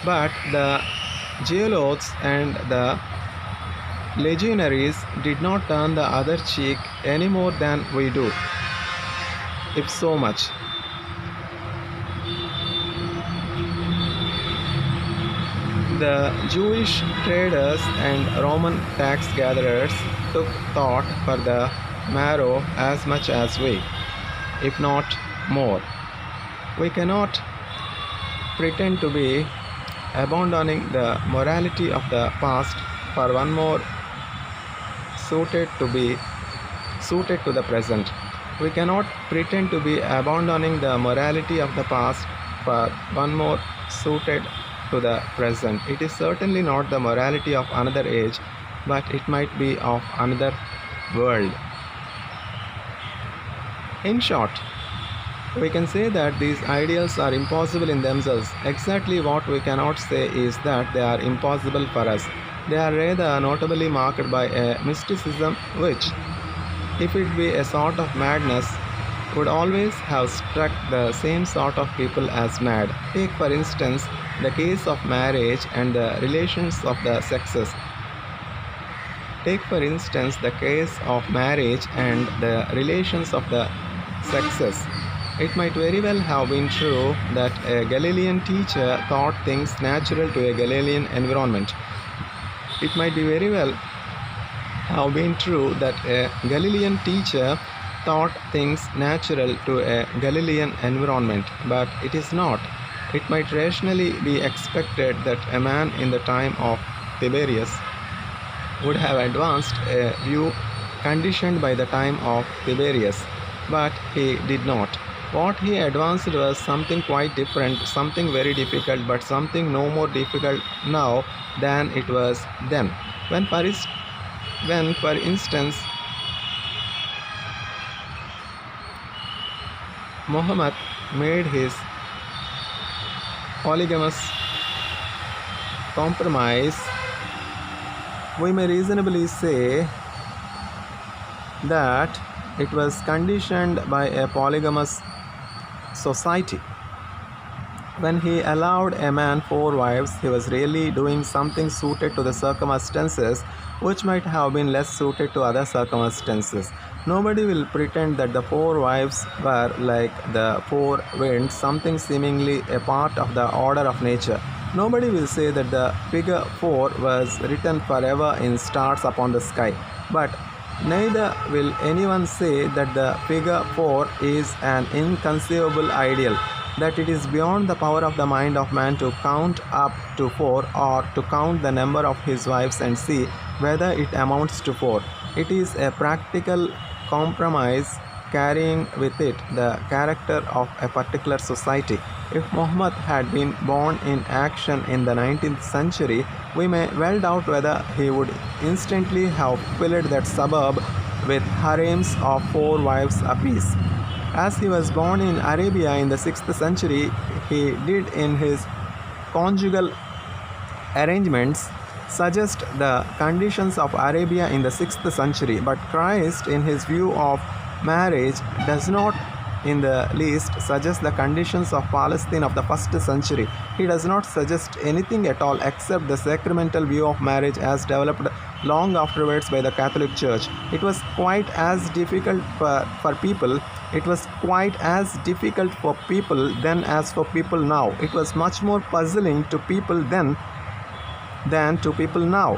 But the zealots and the legionaries did not turn the other cheek any more than we do, if so much. The Jewish traders and Roman tax gatherers took thought for the marrow as much as we, if not more. We cannot pretend to be abandoning the morality of the past for one more suited to the present. We cannot pretend to be abandoning the morality of the past for one more suited to the present. It is certainly not the morality of another age, but it might be of another world. In short, we can say that these ideals are impossible in themselves. Exactly what we cannot say is that they are impossible for us. They are rather notably marked by a mysticism which, if it be a sort of madness, would always have struck the same sort of people as mad. Take, for instance, the case of marriage and the relations of the sexes. It might very well have been true that a Galilean teacher thought things natural to a Galilean environment. It might be very well have been true that a Galilean teacher thought things natural to a Galilean environment, but it is not. It might rationally be expected that a man in the time of Tiberius would have advanced a view conditioned by the time of Tiberius, but he did not. What he advanced was something quite different, something very difficult, but something no more difficult now than it was then. When, for instance, Muhammad made his polygamous compromise, we may reasonably say that it was conditioned by a polygamous society. When he allowed a man 4 wives, he was really doing something suited to the circumstances which might have been less suited to other circumstances. Nobody will pretend that the 4 wives were like the 4 winds, something seemingly a part of the order of nature. Nobody will say that the figure 4 was written forever in stars upon the sky. But neither will anyone say that the figure 4 is an inconceivable ideal, that it is beyond the power of the mind of man to count up to 4 or to count the number of his wives and see whether it amounts to 4. It is a practical compromise carrying with it the character of a particular society. If Muhammad had been born in action in the 19th century, we may well doubt whether he would instantly have filled that suburb with harems of 4 wives apiece. As he was born in Arabia in the 6th century, he did in his conjugal arrangements suggest the conditions of Arabia in the 6th century, but Christ, in his view of marriage, does not in the least suggest the conditions of Palestine of the 1st century. He does not suggest anything at all except the sacramental view of marriage as developed long afterwards by the Catholic Church. It was quite as difficult for people then as for people now. It was much more puzzling to people then than to people now.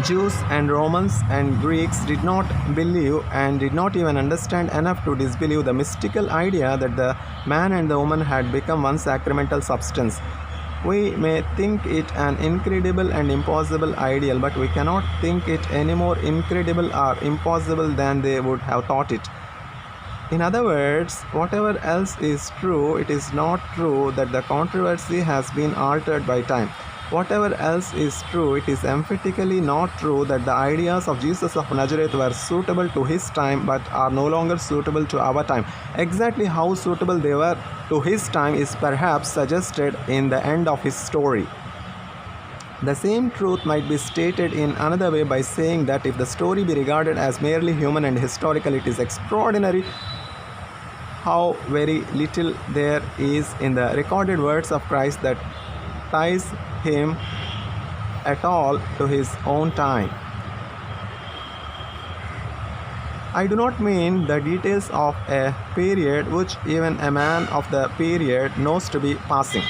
Jews and Romans and Greeks did not believe and did not even understand enough to disbelieve the mystical idea that the man and the woman had become one sacramental substance. We may think it an incredible and impossible ideal, but we cannot think it any more incredible or impossible than they would have thought it. In other words, whatever else is true, it is not true that the controversy has been altered by time. Whatever else is true, it is emphatically not true that the ideas of Jesus of Nazareth were suitable to his time but are no longer suitable to our time. Exactly how suitable they were to his time is perhaps suggested in the end of his story. The same truth might be stated in another way by saying that if the story be regarded as merely human and historical, it is extraordinary how very little there is in the recorded words of Christ that ties him at all to his own time. I do not mean the details of a period which even a man of the period knows to be passing.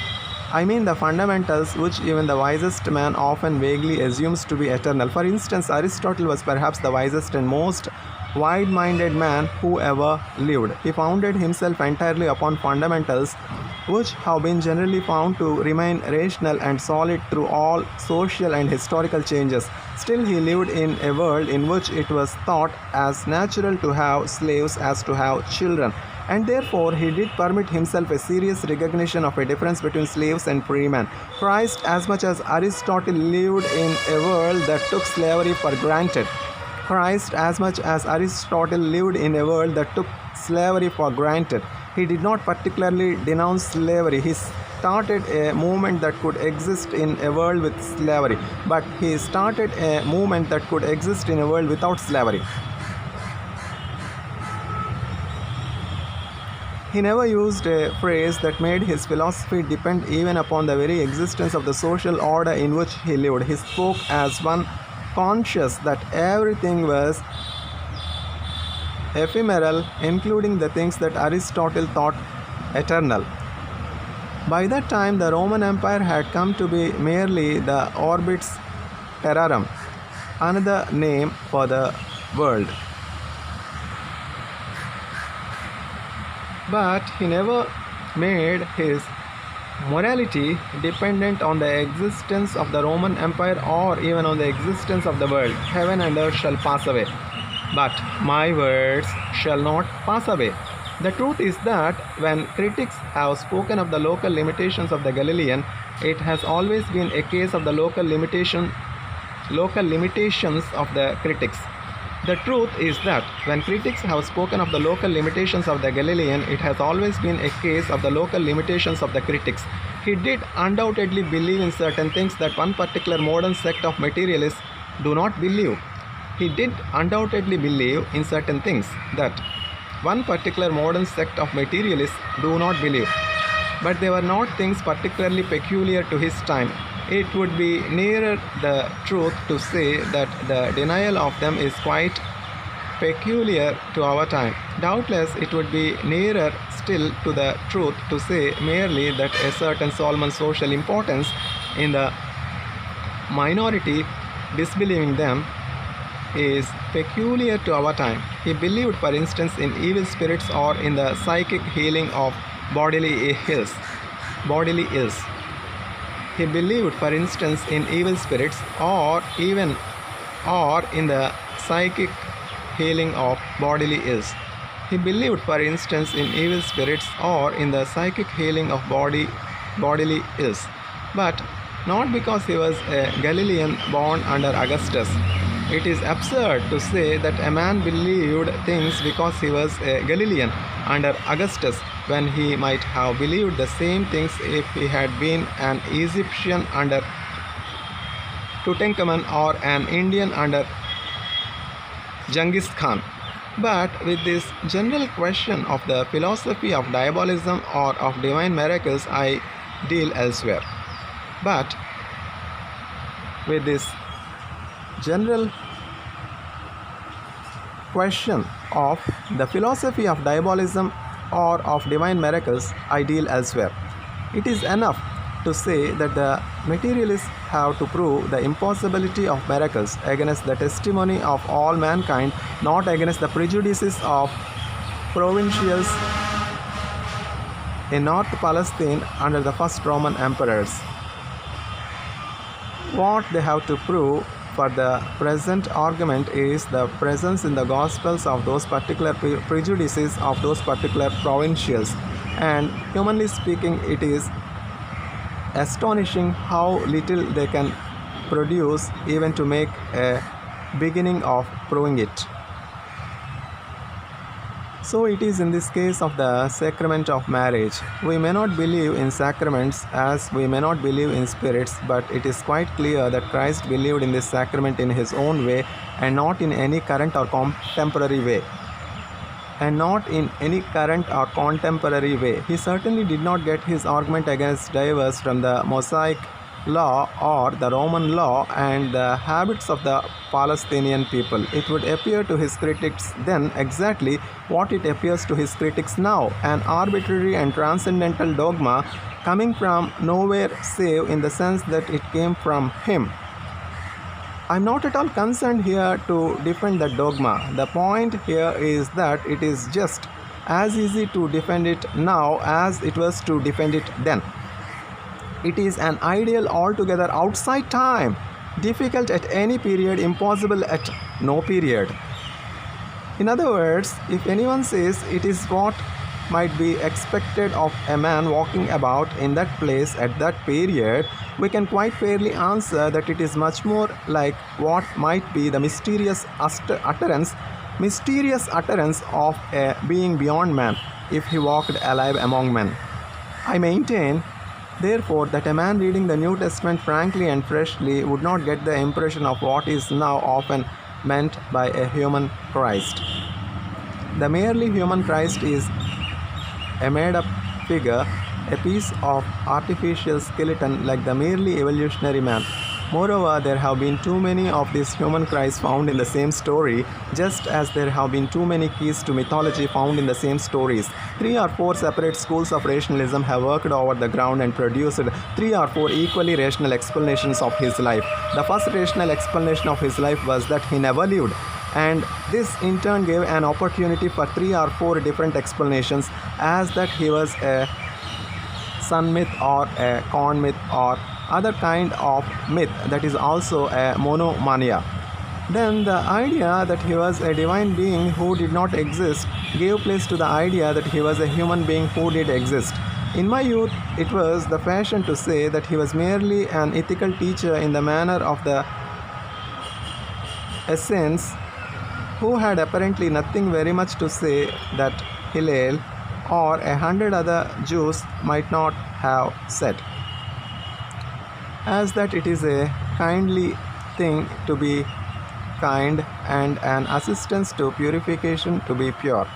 I mean the fundamentals which even the wisest man often vaguely assumes to be eternal. For instance, Aristotle was perhaps the wisest and most wide-minded man who ever lived. He founded himself entirely upon fundamentals which have been generally found to remain rational and solid through all social and historical changes. Still, he lived in a world in which it was thought as natural to have slaves as to have children, and therefore he did permit himself a serious recognition of a difference between slaves and freemen. Christ, as much as Aristotle, lived in a world that took slavery for granted. Christ, as much as Aristotle, lived in a world that took slavery for granted. He did not particularly denounce slavery. He started a movement that could exist in a world with slavery, but he started a movement that could exist in a world without slavery. He never used a phrase that made his philosophy depend even upon the very existence of the social order in which he lived. He spoke as one conscious that everything was ephemeral, including the things that Aristotle thought eternal. By that time, the Roman Empire had come to be merely the orbis terrarum, another name for the world. But he never made his morality dependent on the existence of the Roman Empire or even on the existence of the world. Heaven and earth shall pass away, but my words shall not pass away. The truth is that when critics have spoken of the local limitations of the Galilean, it has always been a case of the local limitations of the critics. The truth is that when critics have spoken of the local limitations of the Galilean, it has always been a case of the local limitations of the critics. He did undoubtedly believe in certain things that one particular modern sect of materialists do not believe. He did undoubtedly believe in certain things that one particular modern sect of materialists do not believe. But they were not things particularly peculiar to his time. It would be nearer the truth to say that the denial of them is quite peculiar to our time. Doubtless, it would be nearer still to the truth to say merely that a certain Solomon social importance in the minority disbelieving them is peculiar to our time. He believed, for instance, in evil spirits or in the psychic healing of bodily ills. He believed, for instance, in evil spirits or in the psychic healing of bodily ills. He believed, for instance, in evil spirits or in the psychic healing of bodily ills, but not because he was a Galilean born under Augustus. It is absurd to say that a man believed things because he was a Galilean under Augustus, when he might have believed the same things if he had been an Egyptian under Tutankhamun or an Indian under Genghis Khan. But with this general question of the philosophy of diabolism or of divine miracles, I deal elsewhere. But with this general question of the philosophy of diabolism or of divine miracles, I deal elsewhere. It is enough to say that the materialists have to prove the impossibility of miracles against the testimony of all mankind, not against the prejudices of provincials in North Palestine under the first Roman emperors. What they have to prove for the present argument is the presence in the Gospels of those particular prejudices of those particular provincials. And humanly speaking, it is astonishing how little they can produce even to make a beginning of proving it. So it is in this case of the sacrament of marriage. We may not believe in sacraments as we may not believe in spirits, but it is quite clear that Christ believed in this sacrament in his own way and not in any current or contemporary way. He certainly did not get his argument against divorce from the Mosaic law or the Roman law and the habits of the Palestinian people. It would appear to his critics then exactly what it appears to his critics now, an arbitrary and transcendental dogma coming from nowhere save in the sense that it came from him. I am not at all concerned here to defend that dogma. The point here is that it is just as easy to defend it now as it was to defend it then. It is an ideal altogether outside time, difficult at any period, impossible at no period. In other words, if anyone says it is what might be expected of a man walking about in that place at that period, we can quite fairly answer that it is much more like what might be the mysterious utterance of a being beyond man if he walked alive among men. I maintain, therefore, that a man reading the New Testament frankly and freshly would not get the impression of what is now often meant by a human Christ. The merely human Christ is a made-up figure, a piece of artificial skeleton like the merely evolutionary man. Moreover, there have been too many of these human Christs found in the same story, just as there have been too many keys to mythology found in the same stories. 3 or 4 separate schools of rationalism have worked over the ground and produced 3 or 4 equally rational explanations of his life. The first rational explanation of his life was that he never lived, and this in turn gave an opportunity for 3 or 4 different explanations, as that he was a sun myth or a corn myth or other kind of myth that is also a monomania. Then the idea that he was a divine being who did not exist gave place to the idea that he was a human being who did exist. In my youth, it was the fashion to say that he was merely an ethical teacher in the manner of the Essenes, who had apparently nothing very much to say that Hillel or 100 other Jews might not have said. as that it is a kindly thing to be kind and an assistance to purification to be pure.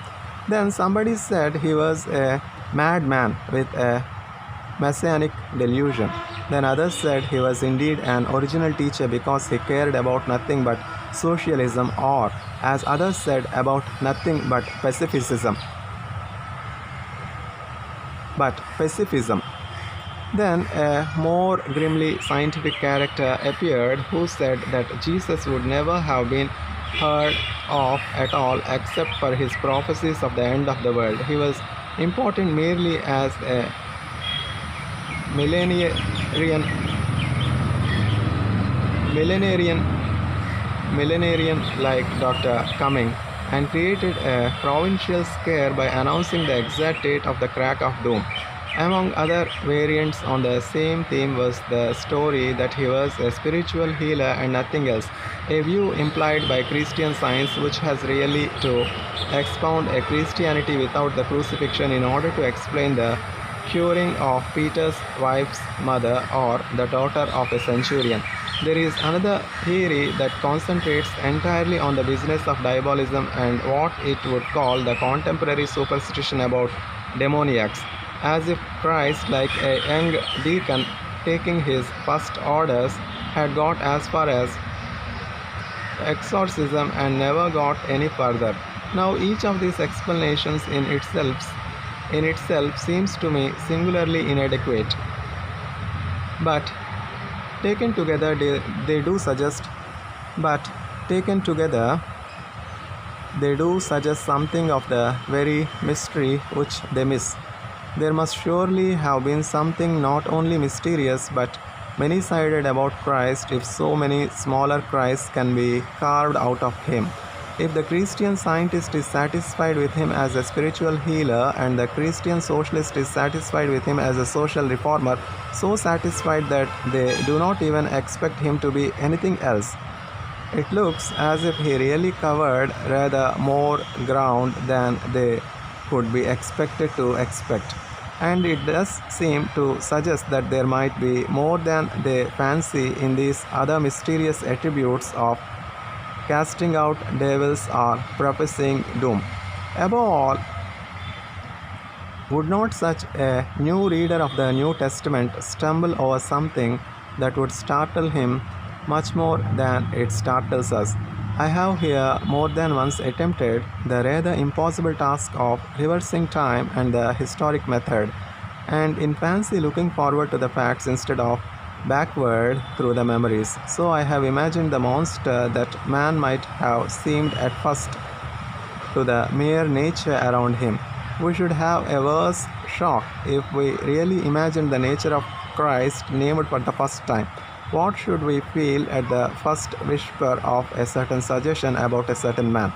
Then somebody said he was a madman with a messianic delusion. Then others said he was indeed an original teacher because he cared about nothing but socialism, or, as others said, about nothing but pacifism. Then a more grimly scientific character appeared who said that Jesus would never have been heard of at all except for his prophecies of the end of the world. He was important merely as a millenarian like Dr. Cumming, and created a provincial scare by announcing the exact date of the crack of doom. Among other variants on the same theme was the story that he was a spiritual healer and nothing else, a view implied by Christian Science, which has really to expound a Christianity without the crucifixion in order to explain the curing of Peter's wife's mother or the daughter of a centurion. There is another theory that concentrates entirely on the business of diabolism and what it would call the contemporary superstition about demoniacs, as if Christ, like a young deacon taking his first orders, had got as far as exorcism and never got any further. Now each of these explanations in itself seems to me singularly inadequate, but taken together they do suggest something of the very mystery which they miss. There must surely have been something not only mysterious but many-sided about Christ if so many smaller Christs can be carved out of him. If the Christian Scientist is satisfied with him as a spiritual healer and the Christian Socialist is satisfied with him as a social reformer, so satisfied that they do not even expect him to be anything else, it looks as if he really covered rather more ground than they could be expected to expect. And it does seem to suggest that there might be more than they fancy in these other mysterious attributes of casting out devils or prophesying doom. Above all, would not such a new reader of the New Testament stumble over something that would startle him much more than it startles us? I have here more than once attempted the rather impossible task of reversing time and the historic method, and in fancy looking forward to the facts instead of backward through the memories. So I have imagined the monster that man might have seemed at first to the mere nature around him. We should have a worse shock if we really imagined the nature of Christ named for the first time. What should we feel at the first whisper of a certain suggestion about a certain man?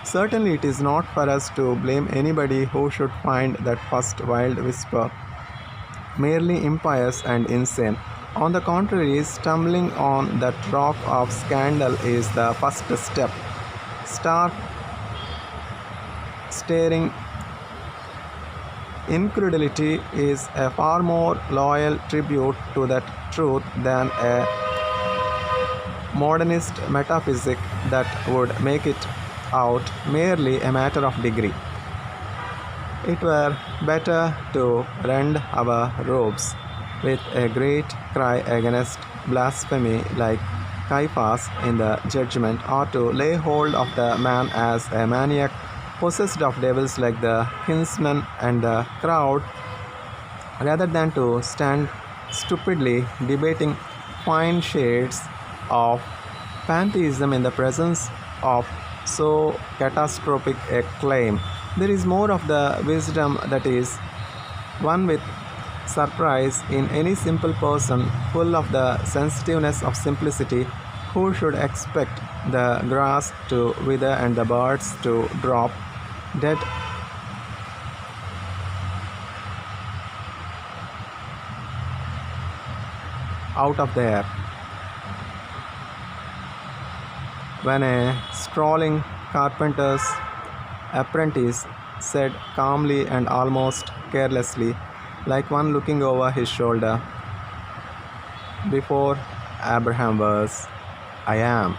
Certainly it is not for us to blame anybody who should find that first wild whisper merely impious and insane. On the contrary, stumbling on that rock of scandal is the first step. Stark, staring incredulity is a far more loyal tribute to that truth than a modernist metaphysic that would make it out merely a matter of degree. It were better to rend our robes with a great cry against blasphemy like Caiaphas in the judgment, or to lay hold of the man as a maniac possessed of devils like the kinsman and the crowd, rather than to stand stupidly debating fine shades of pantheism in the presence of so catastrophic a claim. There is more of the wisdom that is one with surprise in any simple person full of the sensitiveness of simplicity, who should expect the grass to wither and the birds to drop dead out of the air, when a strolling carpenter's apprentice said calmly and almost carelessly, like one looking over his shoulder, Before Abraham was, I am.